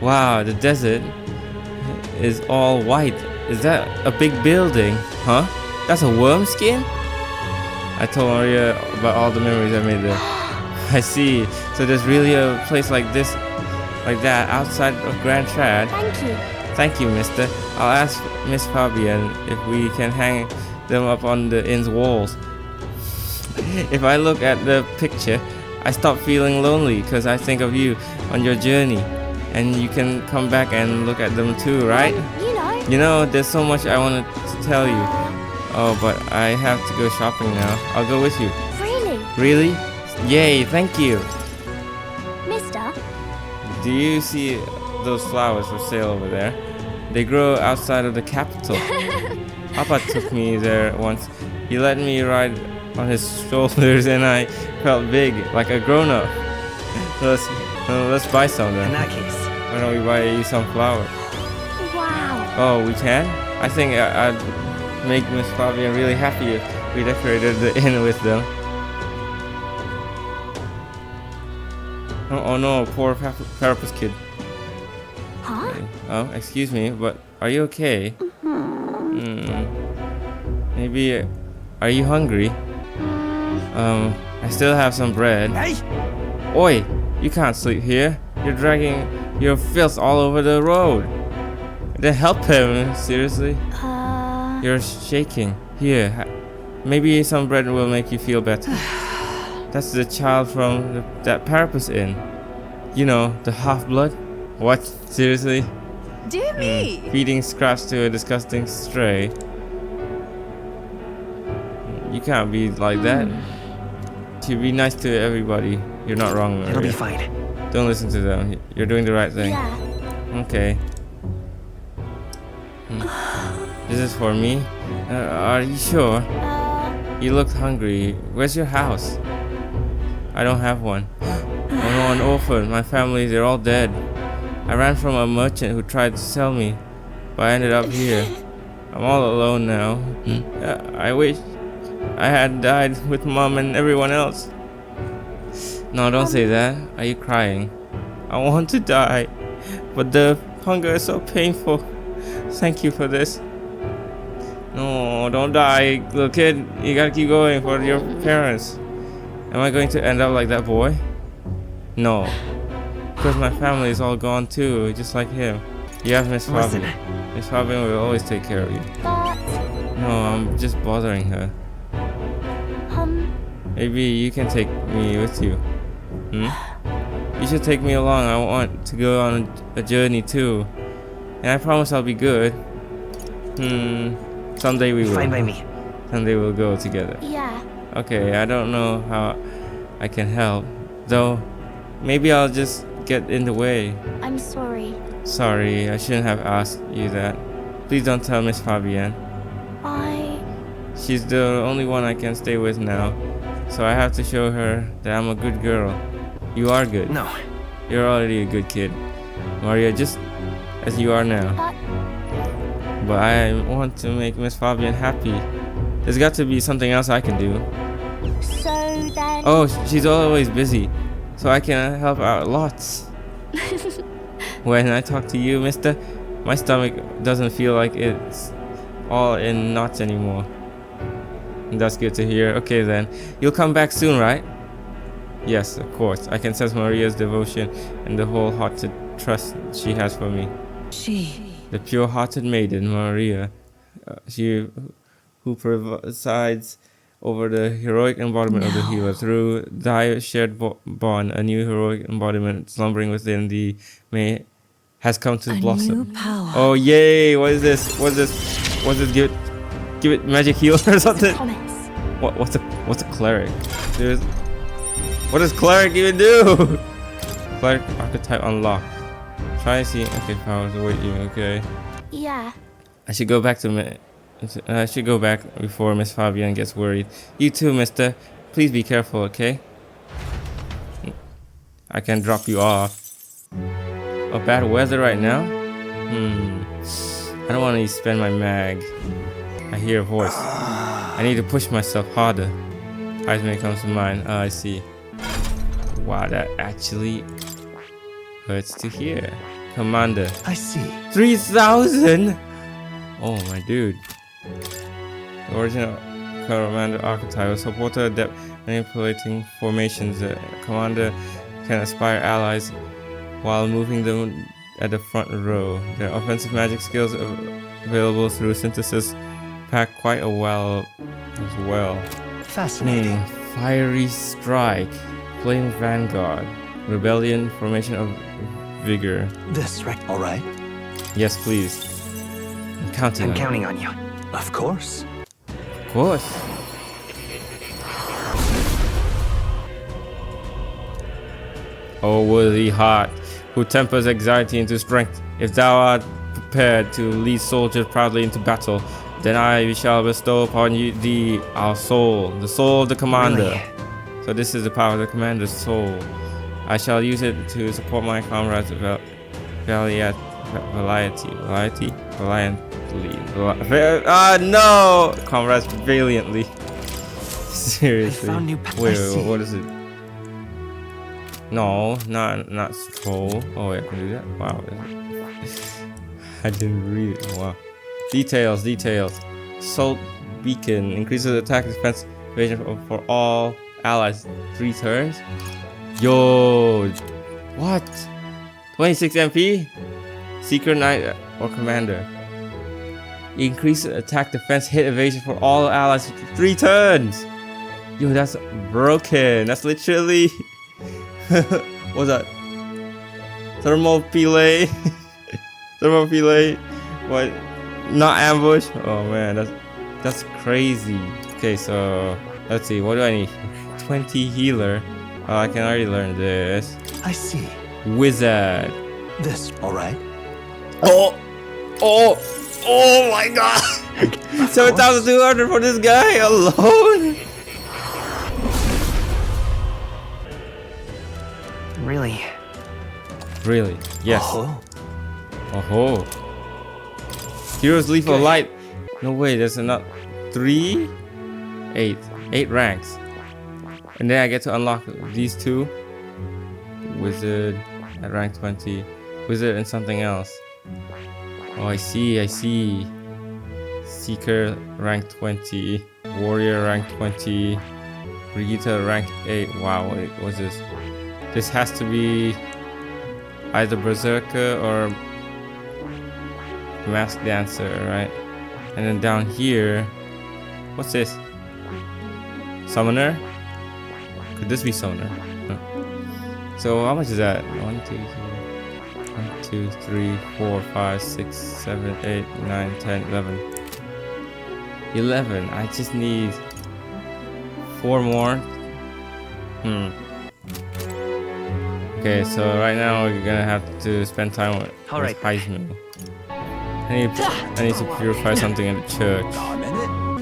Speaker 1: Wow, the desert is all white. Is that a big building? Huh? That's a worm skin? I told Maria about all the memories I made there. I see. So there's really a place like this, like that, outside of Grand Trad.
Speaker 3: Thank you.
Speaker 1: Thank you, mister. I'll ask Miss Fabian if we can hang them up on the inn's walls. If I look at the picture, I stop feeling lonely because I think of you on your journey. And you can come back and look at them too, right?
Speaker 3: You know.
Speaker 1: There's so much I wanted to tell you. Oh, but I have to go shopping now. I'll go with you.
Speaker 3: Really?
Speaker 1: Really? Yay, thank you.
Speaker 3: Mister?
Speaker 1: Do you see those flowers for sale over there? They grow outside of the capital. Papa took me there once. He let me ride on his shoulders and I felt big, like a grown-up. Let's buy some then.
Speaker 5: In that case.
Speaker 1: Why don't we buy you some flowers?
Speaker 3: Wow.
Speaker 1: Oh, we can? I think I'd make Miss Fabian really happy if We decorated the inn with them. Oh no, poor Parapus kid.
Speaker 3: Huh?
Speaker 1: Oh, excuse me, but are you okay? Maybe, are you hungry? I still have some bread.
Speaker 4: Hey!
Speaker 1: Oi, you can't sleep here. You're dragging your filth all over the road. Then help him, seriously. You're shaking. Here, maybe some bread will make you feel better. That's the child from that Parapus Inn. You know, the half-blood. What? Seriously?
Speaker 3: Dear me!
Speaker 1: Feeding scraps to a disgusting stray. You can't be like that. You be nice to everybody. You're not wrong, Maria.
Speaker 5: It'll be fine.
Speaker 1: Don't listen to them. You're doing the right thing.
Speaker 3: Yeah.
Speaker 1: Okay. This is for me? Are you sure? You look hungry. Where's your house? I don't have one. I'm an orphan. My family, they're all dead. I ran from a merchant who tried to sell me, but I ended up here. I'm all alone now. I wish I had died with Mom and everyone else. No, don't say that. Are you crying? I want to die, but the hunger is so painful. Thank you for this. No, don't die, little kid. You gotta keep going for your parents. Am I going to end up like that boy? No, because my family is all gone too, just like him. You have Miss
Speaker 5: Listen.
Speaker 1: Fabian. Miss Fabian will always take care of you.
Speaker 3: But,
Speaker 1: No, I'm just bothering her. Maybe you can take me with you. You should take me along. I want to go on a journey too. And I promise I'll be good. Someday we will.
Speaker 5: Fine by me.
Speaker 1: Someday we'll go together.
Speaker 3: yeah.
Speaker 1: Okay, I don't know how I can help. Though, maybe I'll just get in the way.
Speaker 3: I'm sorry.
Speaker 1: Sorry, I shouldn't have asked you that. Please don't tell Miss Fabienne. She's the only one I can stay with now. So I have to show her that I'm a good girl. You are good.
Speaker 5: No.
Speaker 1: You're already a good kid, Maria, just as you are now. But I want to make Miss Fabienne happy. There's got to be something else I can do.
Speaker 3: So then...
Speaker 1: Oh, she's always busy, so I can help out lots. When I talk to you, mister, my stomach doesn't feel like it's all in knots anymore. That's good to hear. Okay then, you'll come back soon, right? Yes, of course. I can sense Maria's devotion and the wholehearted trust she has for me. The pure-hearted maiden, Maria. She who presides over the heroic embodiment of the healer. Through thy shared bond, a new heroic embodiment slumbering within thee has come to blossom.
Speaker 6: New power.
Speaker 1: Oh yay! What is this? What is this? What's this? Give it magic heal or something?
Speaker 3: Promise.
Speaker 1: What's a cleric? What does cleric even do? Cleric archetype unlocked. Try see. Okay, powers await you. Okay.
Speaker 3: Yeah.
Speaker 1: I should go back before Miss Fabienne gets worried. You too, mister. Please be careful, okay? I can drop you off. Oh, bad weather right now? I don't want to spend my mag. I hear a voice. I need to push myself harder. Heisman comes to mind. Oh, I see. Wow, that actually hurts to hear. Commander.
Speaker 5: I see.
Speaker 1: 3,000! Oh my dude. The original commander archetype, a supporter adept manipulating formations. The commander can inspire allies while moving them at the front row. Their offensive magic skills available through synthesis pack quite a well as well.
Speaker 5: Fascinating.
Speaker 1: Fiery Strike, Flame Vanguard, Rebellion, Formation of Vigor.
Speaker 5: This, right? All right.
Speaker 1: Yes, please. I'm counting
Speaker 5: I'm
Speaker 1: on you.
Speaker 5: counting on you. Of course.
Speaker 1: Of course. O worthy heart, who tempers anxiety into strength, if thou art prepared to lead soldiers proudly into battle, then I shall bestow upon thee our soul, the soul of the commander.
Speaker 5: Really?
Speaker 1: So this is the power of the commander's soul. I shall use it to support my comrades valiantly. No! Comrades valiantly. Seriously.
Speaker 5: found new
Speaker 1: Wait,
Speaker 5: I see.
Speaker 1: what is it? No, not scroll. Oh wait, I can do that. Wow. I didn't read it. Wow. Details. Salt beacon increases attack defense evasion for all allies 3 turns. Yo, what? 26 MP? Secret Knight or Commander. Increase attack defense hit evasion for all allies 3 turns. Yo, that's broken. That's literally what's that? Thermopyle. Thermopyle. What? Not ambush. Oh man, that's crazy. Okay, so let's see. What do I need? 20 healer. Oh, I can already learn this.
Speaker 5: I see.
Speaker 1: Wizard.
Speaker 5: This, all right?
Speaker 1: Oh my god! 7,200 for this guy alone. Really? Yes. Oh. Heroes lethal light. No way. There's another 8 ranks, and then I get to unlock these 2. Wizard at rank 20. Wizard and something else. Oh, I see. Seeker rank 20. Warrior rank 20. Brigitte rank 8. Wow, what's this? This has to be either Berserker or Masked Dancer, right? And then down here, what's this? Summoner? Could this be Summoner? No. So how much is that? 1, 2, 3, 4, 5, 6, 7, 8, 9, 10, 11. 11. I just need 4 more. Okay, so right now we're gonna have to spend time with Heisman. I need to purify something in the church.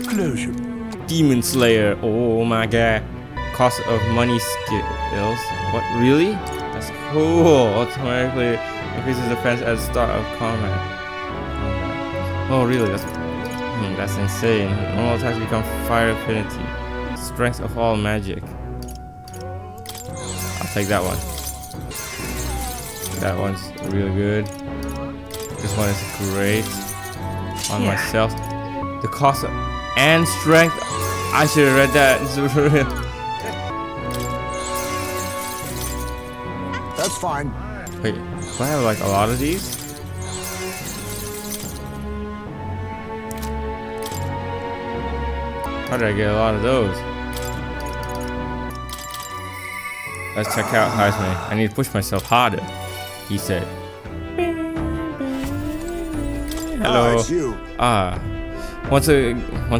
Speaker 5: Closure.
Speaker 1: Demon Slayer. Oh my god. Cost of money skills. What? Really? That's cool. Automatically increases defense at the start of combat. Oh really? That's insane. Normal attacks become fire affinity. Strength of all magic. I'll take that one. That one's really good. This one is great on myself. The cost of and strength. I should have read that.
Speaker 4: That's fine.
Speaker 1: Wait, do I have like a lot of these? How did I get a lot of those? Let's check out Heisman. I need to push myself harder, he said. Hello.
Speaker 4: It's you.
Speaker 1: Once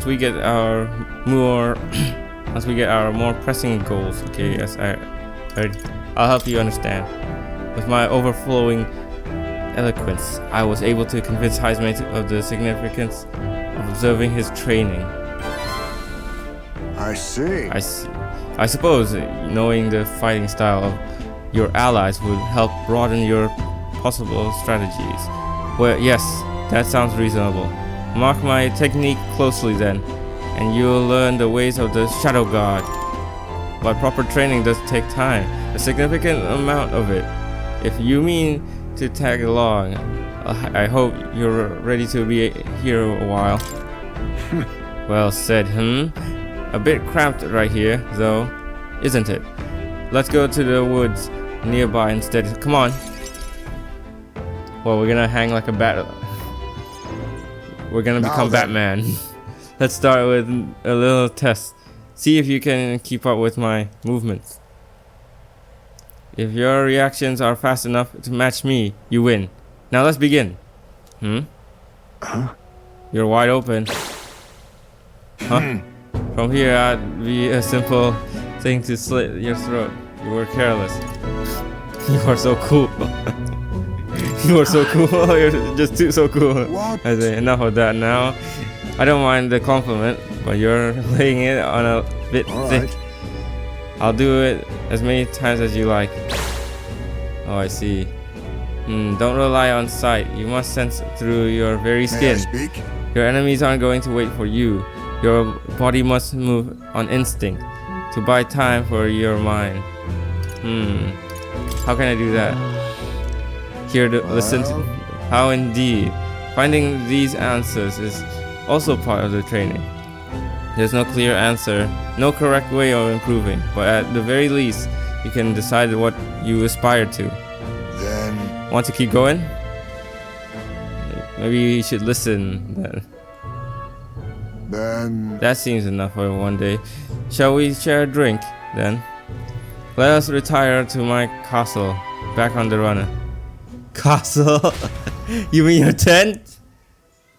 Speaker 1: we get our more pressing goals, okay, as I heard, I'll help you understand. With my overflowing eloquence, I was able to convince Heisman of the significance of observing his training.
Speaker 4: I see.
Speaker 1: I suppose knowing the fighting style of your allies would help broaden your possible strategies. Well, yes, that sounds reasonable. Mark my technique closely then, and you'll learn the ways of the Shadow God. But proper training does take time, a significant amount of it. If you mean to tag along, I hope you're ready to be here a while. Well said, A bit cramped right here, though, isn't it? Let's go to the woods nearby instead. Come on. Well, we're gonna hang like a bat. We're gonna become Batman. Let's start with a little test. See if you can keep up with my movements. If your reactions are fast enough to match me, you win. Now let's begin. You're wide open. From here, I'd be a simple thing to slit your throat. You were careless. You are so cool. You are so cool. You're just so cool.
Speaker 4: What?
Speaker 1: I say, enough of that now. I don't mind the compliment, but you're laying it on a bit thick.
Speaker 4: Right.
Speaker 1: I'll do it as many times as you like. Oh, I see. Don't rely on sight. You must sense through your very
Speaker 4: May I
Speaker 1: skin.
Speaker 4: speak?
Speaker 1: Your enemies aren't going to wait for you. Your body must move on instinct to buy time for your mind. How can I do that? Here to listen to how indeed. Finding these answers is also part of the training. There's no clear answer, no correct way of improving, but at the very least, you can decide what you aspire to.
Speaker 8: Then
Speaker 1: Want to keep going? Maybe you should listen then. That seems enough for one day. Shall we share a drink then? Let us retire to my castle, back on the runner. Castle? You mean your tent?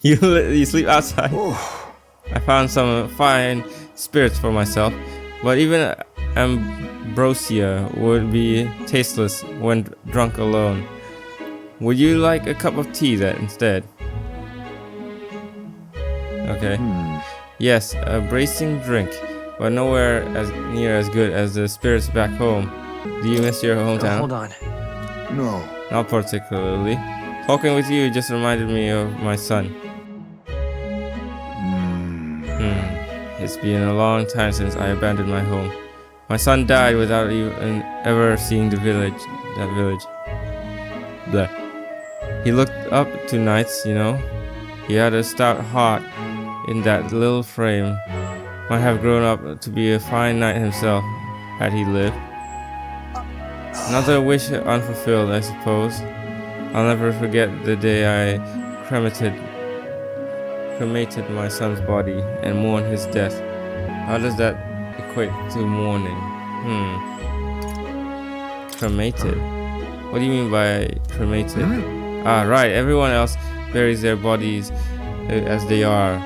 Speaker 1: You sleep outside? I found some fine spirits for myself, but even ambrosia would be tasteless when drunk alone. Would you like a cup of tea then instead? Okay. Yes, a bracing drink, but nowhere as near as good as the spirits back home. Do you miss your hometown?
Speaker 5: Hold on.
Speaker 8: no.
Speaker 1: Not particularly. Talking with you just reminded me of my son. It's been a long time since I abandoned my home. My son died without even ever seeing that village. Blah. He looked up to knights, you know. He had a stout heart in that little frame. Might have grown up to be a fine knight himself, had he lived. Another wish unfulfilled, I suppose. I'll never forget the day I cremated my son's body and mourned his death. How does that equate to mourning? Cremated? What do you mean by cremated? Ah, right. Everyone else buries their bodies as they are,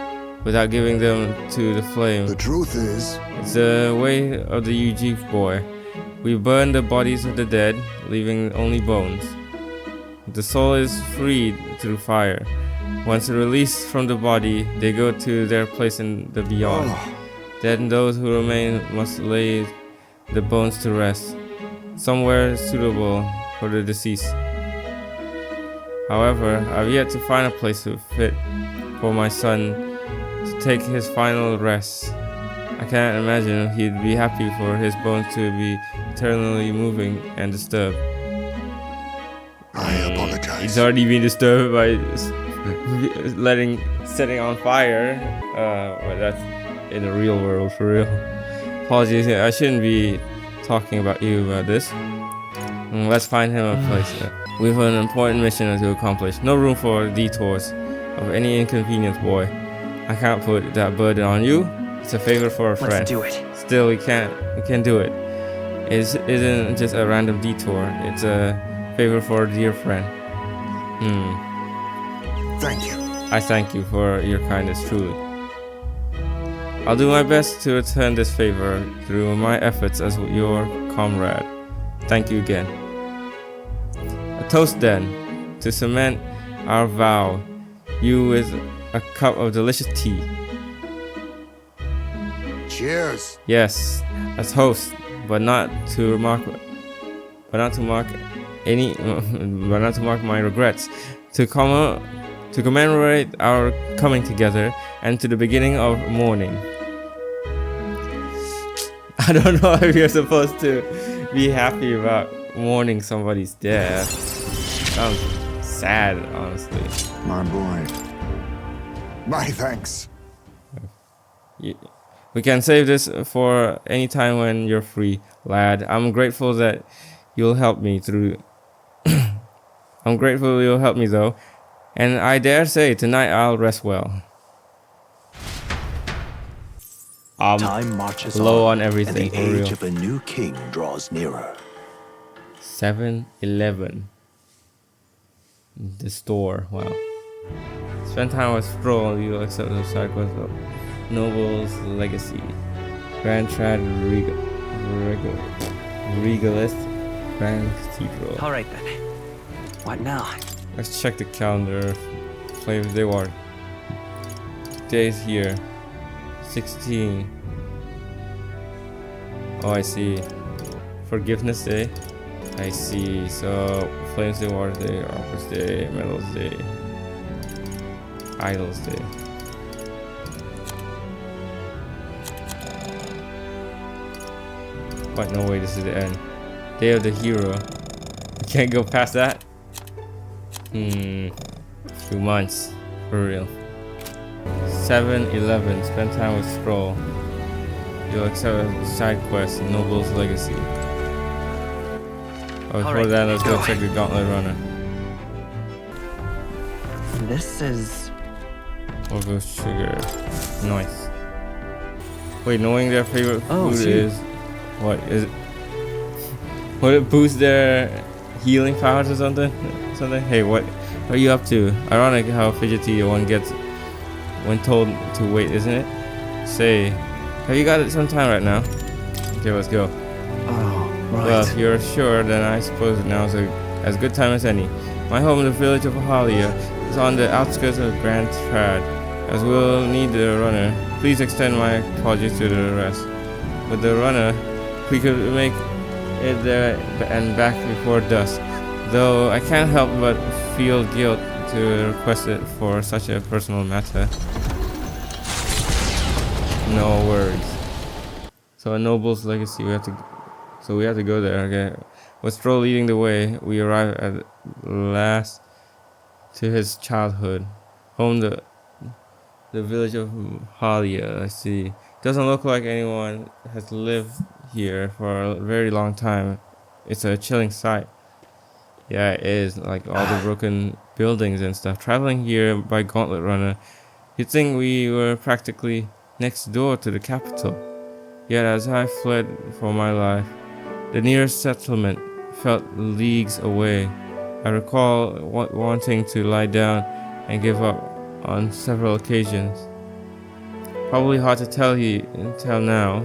Speaker 1: without giving them to the flame.
Speaker 8: The truth is,
Speaker 1: It's the way of the Ujif boy. We burn the bodies of the dead, leaving only bones. The soul is freed through fire. Once released from the body, they go to their place in the beyond. Then those who remain must lay the bones to rest, somewhere suitable for the deceased. However, I've yet to find a place fit for my son to take his final rest. I can't imagine he'd be happy for his bones to be eternally moving and disturbed.
Speaker 8: I apologize.
Speaker 1: He's already been disturbed by setting on fire. But that's in the real world, for real. Apologies, I shouldn't be talking about you about this. Let's find him a place. We have an important mission to accomplish. No room for detours of any inconvenience, boy. I can't put that burden on you. It's a favor for a friend.
Speaker 5: Let's do it.
Speaker 1: Still, we can't do it. It isn't just a random detour. It's a favor for a dear friend.
Speaker 8: Thank you.
Speaker 1: I thank you for your kindness, truly. I'll do my best to return this favor through my efforts as your comrade. Thank you again. A toast then, to cement our vow, you with a cup of delicious tea.
Speaker 8: Cheers.
Speaker 1: Yes, as host, but not to mark my regrets. To commemorate our coming together and to the beginning of mourning. I don't know if you're supposed to be happy about mourning somebody's death. Sounds sad, honestly.
Speaker 8: My boy. My thanks.
Speaker 1: We can save this for any time when you're free, lad. I'm grateful that you'll help me through. I'm grateful you'll help me though, and I dare say tonight I'll rest well.
Speaker 7: Time marches
Speaker 1: low
Speaker 7: on,
Speaker 1: on everything,
Speaker 7: and the
Speaker 1: for
Speaker 7: age
Speaker 1: real.
Speaker 7: of a new king draws nearer.
Speaker 1: 7-Eleven. The store. Wow. Spend time with Stroll. You'll accept the side quest of Noble's Legacy. Grand Trad Regalist Grand Cathedral.
Speaker 5: All right then. What now?
Speaker 1: Let's check the calendar. Flavors they want. Days here. 16. Oh, I see. Forgiveness Day. I see. So, Flames Day, Water Day, Offers Day, Metals Day, Idols Day. But no way, this is the end. Day of the hero. We can't go past that. Few months, for real. 7-11. Spend time with Scroll. You'll accept a side quest, Noble's Legacy. Oh, before
Speaker 5: Alright,
Speaker 1: that, let's go
Speaker 5: go.
Speaker 1: check the Gauntlet Runner.
Speaker 5: This is...
Speaker 1: Or go sugar. Nice. Wait, knowing their favorite food
Speaker 5: see.
Speaker 1: is... What is it? Would it boost their healing powers or something? Hey, what are you up to? Ironic how fidgety one gets when told to wait, isn't it? Say, have you got some time right now? Okay, let's go.
Speaker 5: Oh, right.
Speaker 1: Well, if you're sure, then I suppose now's as good time as any. My home in the village of Ahalia is on the outskirts of Grand Trad. As we'll need the runner, please extend my apologies to the rest. With the runner, we could make it there and back before dusk. Though I can't help but feel guilt to request it for such a personal matter. No worries. So a Noble's Legacy, we have to go there. Okay, with Stroll leading the way, we arrive at last to his childhood home, the village of Halia. I see. Doesn't look like anyone has lived here for a very long time. It's a chilling sight. Yeah, it is, like all the broken buildings and stuff. Traveling here by Gauntlet Runner, you'd think we were practically next door to the capital. Yet as I fled for my life, the nearest settlement felt leagues away. I recall wanting to lie down and give up on several occasions. Probably hard to tell now,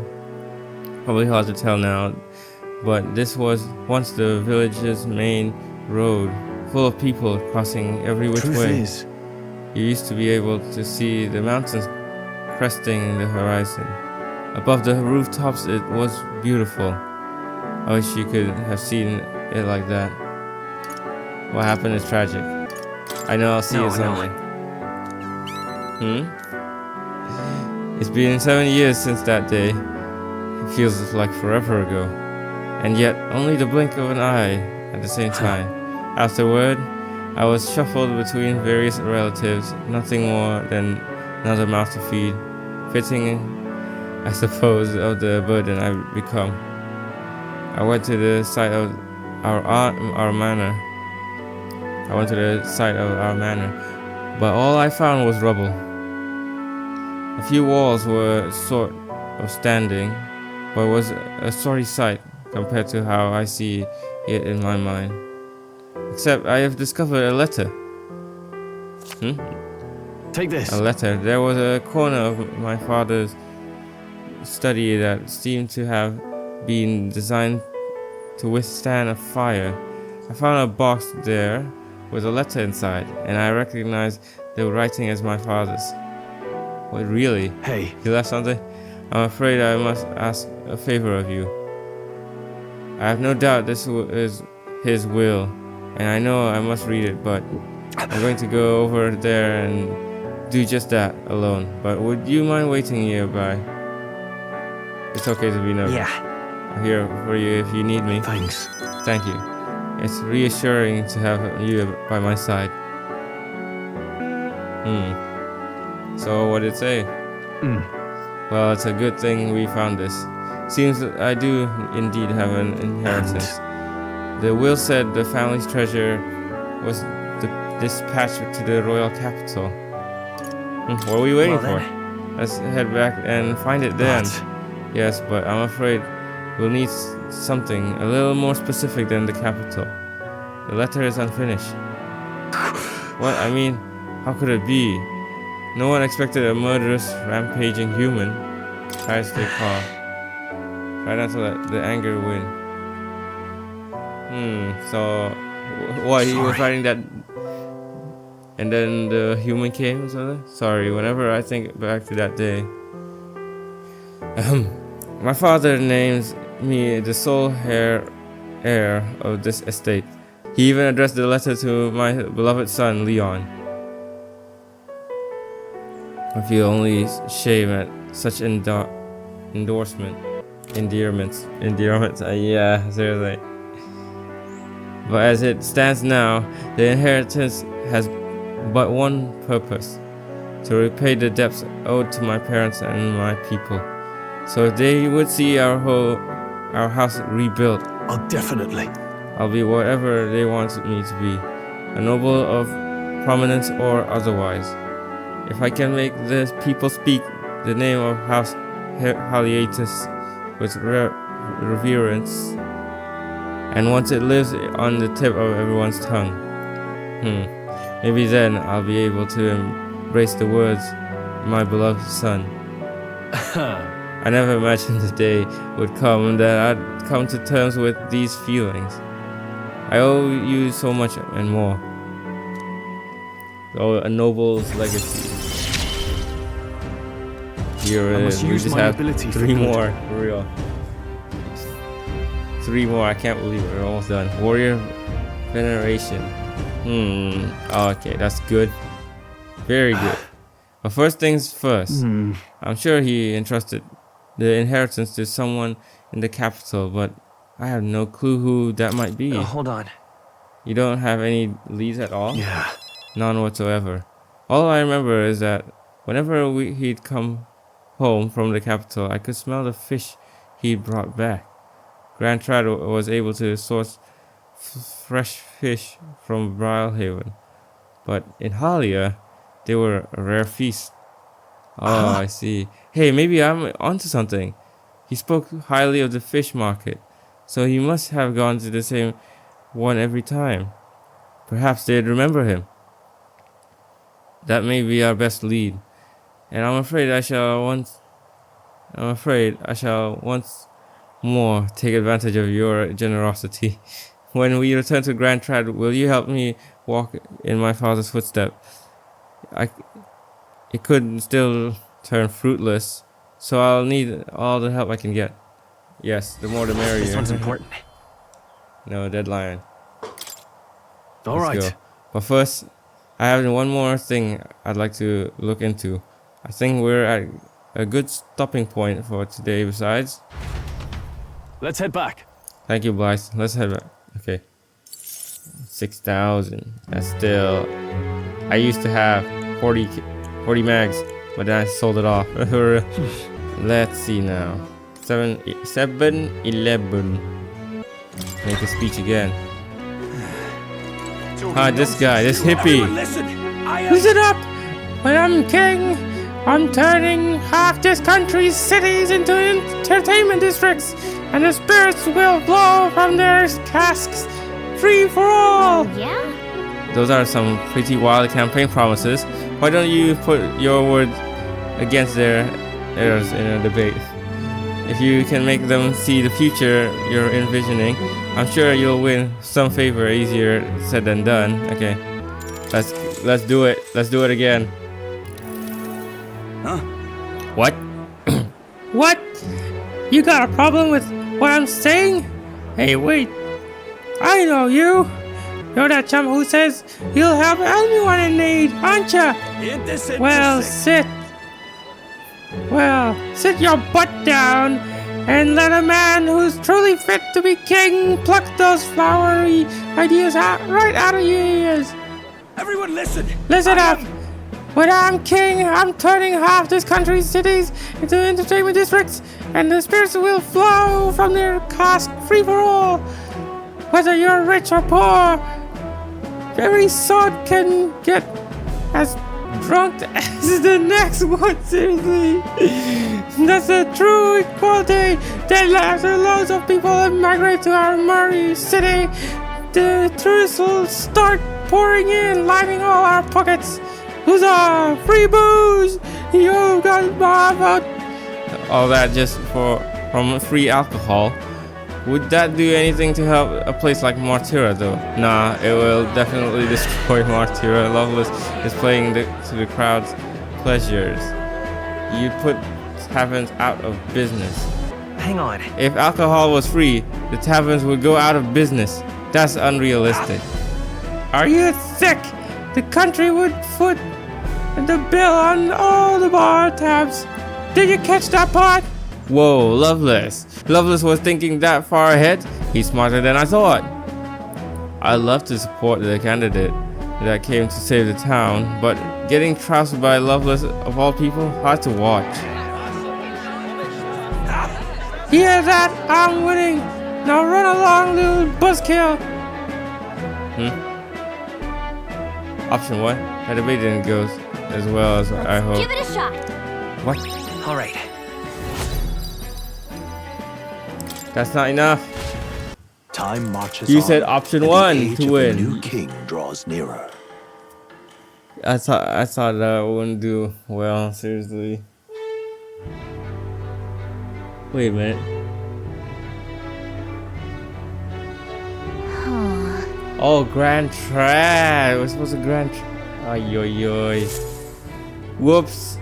Speaker 1: but this was once the village's main road, full of people crossing every which
Speaker 7: Truth
Speaker 1: way.
Speaker 7: is,
Speaker 1: You used to be able to see the mountains cresting the horizon. Above the rooftops, it was beautiful. I wish you could have seen it like that. What happened is tragic. I know I'll see
Speaker 5: No,
Speaker 1: it someday.
Speaker 5: no.
Speaker 1: It's been 7 years since that day. It feels like forever ago. And yet, only the blink of an eye at the same time. Afterward, I was shuffled between various relatives, nothing more than another mouth to feed, fitting, I suppose, of the burden I've become. I went to the site of our manor. But all I found was rubble. A few walls were sort of standing, but it was a sorry sight compared to how I see it in my mind. Except I have discovered a letter.
Speaker 5: Take this.
Speaker 1: A letter. There was a corner of my father's study that seemed to have been designed to withstand a fire. I found a box there with a letter inside, and I recognized the writing as my father's. What, really?
Speaker 5: Hey,
Speaker 1: He left something? I'm afraid I must ask a favor of you. I have no doubt this is his will, and I know I must read it, but I'm going to go over there and do just that alone. But would you mind waiting nearby? It's okay to be nervous.
Speaker 5: yeah,
Speaker 1: I'm here for you if you need me.
Speaker 5: thanks.
Speaker 1: Thank you. It's reassuring to have you by my side. So what did it say? Well, it's a good thing we found this. Seems that I do indeed have an inheritance. The will said the family's treasure was dispatched to the royal capital. What are we waiting
Speaker 5: Well
Speaker 1: for?
Speaker 5: then.
Speaker 1: Let's head back and find it then.
Speaker 5: But-
Speaker 1: Yes, but I'm afraid we'll need something a little more specific than the capital. The letter is unfinished. What? I mean, how could it be? No one expected a murderous, rampaging human. Try to stay calm. Try not to let the anger win. So what, he was writing that and then the human came or something? Sorry, whenever I think back to that day. My father names me the sole heir of this estate. He even addressed the letter to my beloved son, Leon. I feel only shame at such endorsement. endearments. Yeah, seriously. But as it stands now, the inheritance has but one purpose: to repay the debts owed to my parents and my people. So if they would see our house rebuilt,
Speaker 7: Oh, definitely.
Speaker 1: I'll be whatever they want me to be, a noble of prominence or otherwise. If I can make the people speak the name of House Haliatus with reverence, and once it lives on the tip of everyone's tongue, maybe then I'll be able to embrace the words, my beloved son. I never imagined the day would come that I'd come to terms with these feelings. I owe you so much and more. Oh, a noble's legacy. Here
Speaker 7: I must
Speaker 1: we
Speaker 7: use
Speaker 1: just
Speaker 7: my
Speaker 1: have
Speaker 7: ability for
Speaker 1: 3
Speaker 7: good.
Speaker 1: more, for real. 3 more, I can't believe it, we're almost done. Warrior veneration. Oh, okay, that's good. Very good. But first things first, I'm sure he entrusted the inheritance to someone in the capital, but I have no clue who that might be.
Speaker 5: Hold on.
Speaker 1: You don't have any leads at all?
Speaker 7: Yeah.
Speaker 1: None whatsoever. All I remember is that whenever he'd come home from the capital, I could smell the fish he'd brought back. Grand Trad was able to source fresh fish from Brilhaven, but in Halia, they were a rare feast. Oh, I see. Hey, maybe I'm onto something. He spoke highly of the fish market, so he must have gone to the same one every time. Perhaps they'd remember him. That may be our best lead, and I'm afraid I shall once more take advantage of your generosity. When we return to Grand Trad, will you help me walk in my father's footsteps? It could still turn fruitless, so I'll need all the help I can get. Yes, the more the merrier.
Speaker 5: This one's important.
Speaker 1: No deadline.
Speaker 7: All
Speaker 1: Let's
Speaker 7: right.
Speaker 1: go. But first, I have one more thing I'd like to look into. I think we're at a good stopping point for today. Besides,
Speaker 7: Let's head back.
Speaker 1: thank you, Blythe. Let's head back. Okay. 6,000. That's still. I used to have 40 mags, but then I sold it off. Let's see now. 7-11. Make a speech again. Hi, this guy, this hippie.
Speaker 9: Listen up! When I'm king, I'm turning half this country's cities into entertainment districts, and the spirits will flow from their casks, free for all!
Speaker 3: Yeah?
Speaker 1: Those are some pretty wild campaign promises. Why don't you put your word against their errors in a debate? If you can make them see the future you're envisioning, I'm sure you'll win some favor. Easier said than done. Okay, let's do it. Let's do it again.
Speaker 2: Huh?
Speaker 1: What?
Speaker 9: What? You got a problem with what I'm saying? Hey, wait. I know you. You're that chum who says you'll help anyone in need, aren't ya? Well, sit your butt down and let a man who's truly fit to be king pluck those flowery ideas right out of your ears.
Speaker 4: Everyone listen!
Speaker 9: Listen up! When I'm king, I'm turning half this country's cities into entertainment districts, and the spirits will flow from their cask free for all. Whether you're rich or poor, every sod can get as drunk as the next one, seriously. That's a true equality. Then after loads of people migrate to our Murray city, the tourists will start pouring in, lining all our pockets. Huzzah! Free booze! You got my vote.
Speaker 1: All that just from free alcohol. Would that do anything to help a place like Martyra though? Nah, it will definitely destroy Martyra. Loveless is playing to the crowd's pleasures. You'd put taverns out of business.
Speaker 5: Hang on.
Speaker 1: If alcohol was free, the taverns would go out of business. That's unrealistic.
Speaker 9: Are you sick? The country would foot the bill on all the bar tabs. Did you catch that part?
Speaker 1: Whoa, Loveless. Loveless was thinking that far ahead. He's smarter than I thought. I'd love to support the candidate that came to save the town, but getting trounced by Loveless of all people, hard to watch.
Speaker 9: Hear that? I'm winning. Now run along, little buzzkill.
Speaker 1: Option 1. That debate didn't go as well as I hoped.
Speaker 3: Give it a shot.
Speaker 1: What?
Speaker 5: All right.
Speaker 1: That's not enough.
Speaker 7: Time marches
Speaker 1: You
Speaker 7: on.
Speaker 1: said option
Speaker 7: and the
Speaker 1: 1
Speaker 7: age
Speaker 1: to
Speaker 7: of
Speaker 1: win.
Speaker 7: The new king draws nearer.
Speaker 1: I thought that wouldn't do well, seriously. Wait a minute. Oh, Grand Trad. We're supposed to Grand Ay. Whoops.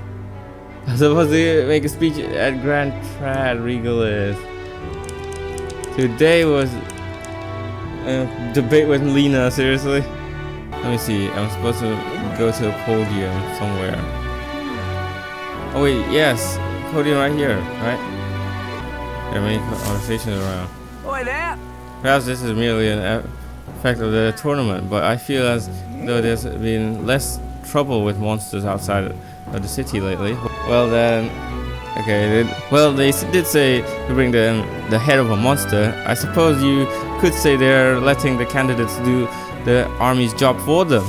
Speaker 1: I was supposed to make a speech at Grand Trad Regalis. Today was a debate with Lena, seriously. Let me see. I'm supposed to go to a podium somewhere. Oh wait, yes. Podium right here, right? There are many conversations around.
Speaker 4: Oi there!
Speaker 1: Perhaps this is merely an effect of the tournament, but I feel as though there's been less trouble with monsters outside of the city lately. Well then, okay, they did say to bring the head of a monster. I suppose you could say they're letting the candidates do the army's job for them.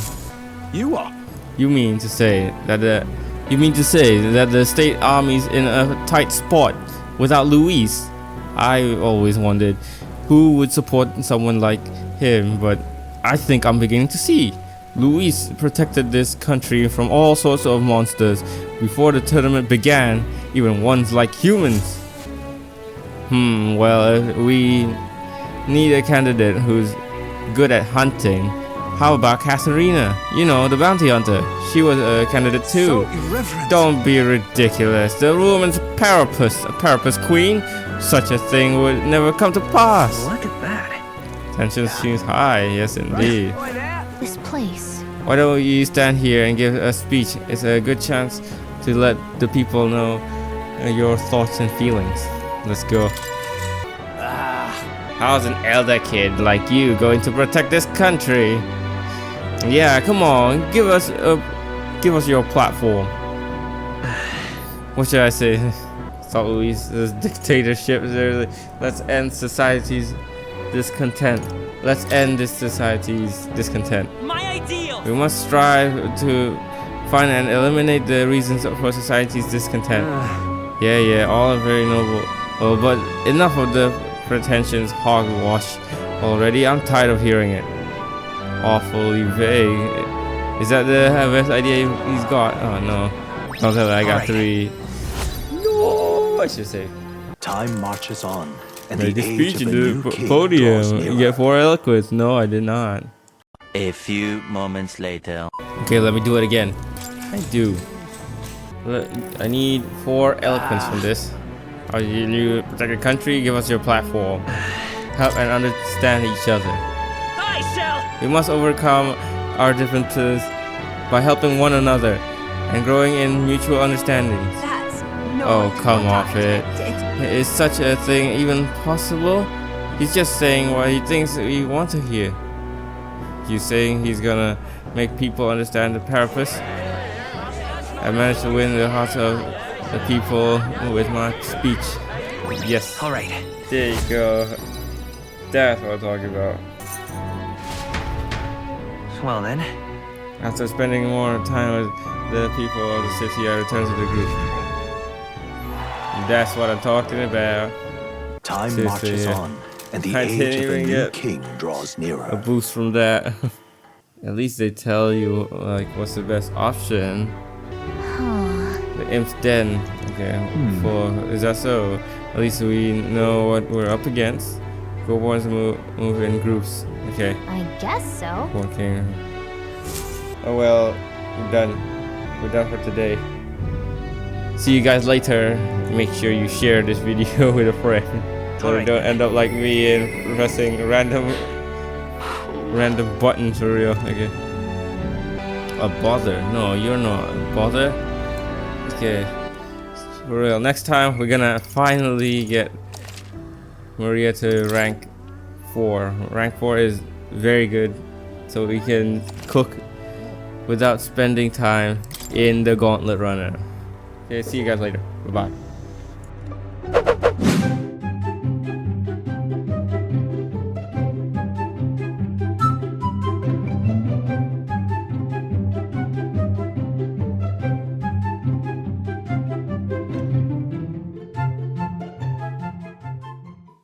Speaker 4: You are?
Speaker 1: You mean to say that the state army's in a tight spot without Luis? I always wondered who would support someone like him, but I think I'm beginning to see. Luis protected this country from all sorts of monsters before the tournament began, even ones like humans. Well, we need a candidate who's good at hunting. How about Katharina? You know, the bounty hunter. She was a candidate too.
Speaker 4: So irreverent.
Speaker 1: Don't be ridiculous. The woman's a Parapus queen. Such a thing would never come to pass.
Speaker 5: Look at that.
Speaker 1: Tension seems high, yes indeed.
Speaker 4: Oi there!
Speaker 3: This place.
Speaker 1: Why don't you stand here and give a speech? It's a good chance to let the people know your thoughts and feelings. Let's go. How's an elder kid like you going to protect this country? Yeah, come on, give us your platform. What should I say? Stop Luis's dictatorship. Let's end society's discontent. Let's end this society's discontent.
Speaker 4: My ideal!
Speaker 1: We must strive to find and eliminate the reasons for society's discontent. Yeah, all are very noble. Oh, but enough of the pretensions hogwash already. I'm tired of hearing it. Awfully vague. Is that the best idea he's got? Oh no. Don't tell that I got 3. No, I should say.
Speaker 7: Time marches on, and
Speaker 1: Made
Speaker 7: the
Speaker 1: the
Speaker 7: age
Speaker 1: speech
Speaker 7: of
Speaker 1: in
Speaker 7: a
Speaker 1: the
Speaker 7: new king draws
Speaker 1: podium.
Speaker 7: nearer.
Speaker 1: You get 4 eloquence. No, I did not.
Speaker 10: A few moments later.
Speaker 1: Okay, let me do it again. I do. I need 4 eloquence from this. Are you protect your country? Give us your platform. Help and understand each other.
Speaker 4: I shall!
Speaker 1: We must overcome our differences by helping one another and growing in mutual understanding.
Speaker 3: That's
Speaker 1: Oh, come off it. Is such a thing even possible? He's just saying what he thinks we want to hear. He's saying he's gonna make people understand the purpose. I managed to win the hearts of the people with my speech. Yes.
Speaker 5: All right.
Speaker 1: There you go. That's what I'm talking about.
Speaker 5: Well then.
Speaker 1: After spending more time with the people of the city, I returned to the group. That's what I'm talking about.
Speaker 7: Time
Speaker 1: Seriously,
Speaker 7: marches
Speaker 1: yeah.
Speaker 7: on, and the
Speaker 1: I
Speaker 7: age
Speaker 1: didn't
Speaker 7: of a
Speaker 1: even
Speaker 7: new
Speaker 1: get
Speaker 7: king draws
Speaker 1: A
Speaker 7: nearer.
Speaker 1: boost from that. At least they tell you like what's the best option. The imp's den. Okay. Is that so? At least we know what we're up against. Go ones move in groups. Okay.
Speaker 3: I guess so.
Speaker 1: Working. Oh well, we're done. We're done for today. See you guys later. Make sure you share this video with a friend, so you don't end up like me and pressing random buttons for real. Okay. A bother? No, you're not a bother. Okay. For real. Next time we're gonna finally get Maria to rank 4. Rank 4 is very good, so we can cook without spending time in the gauntlet runner. Okay, see you guys later. Bye bye.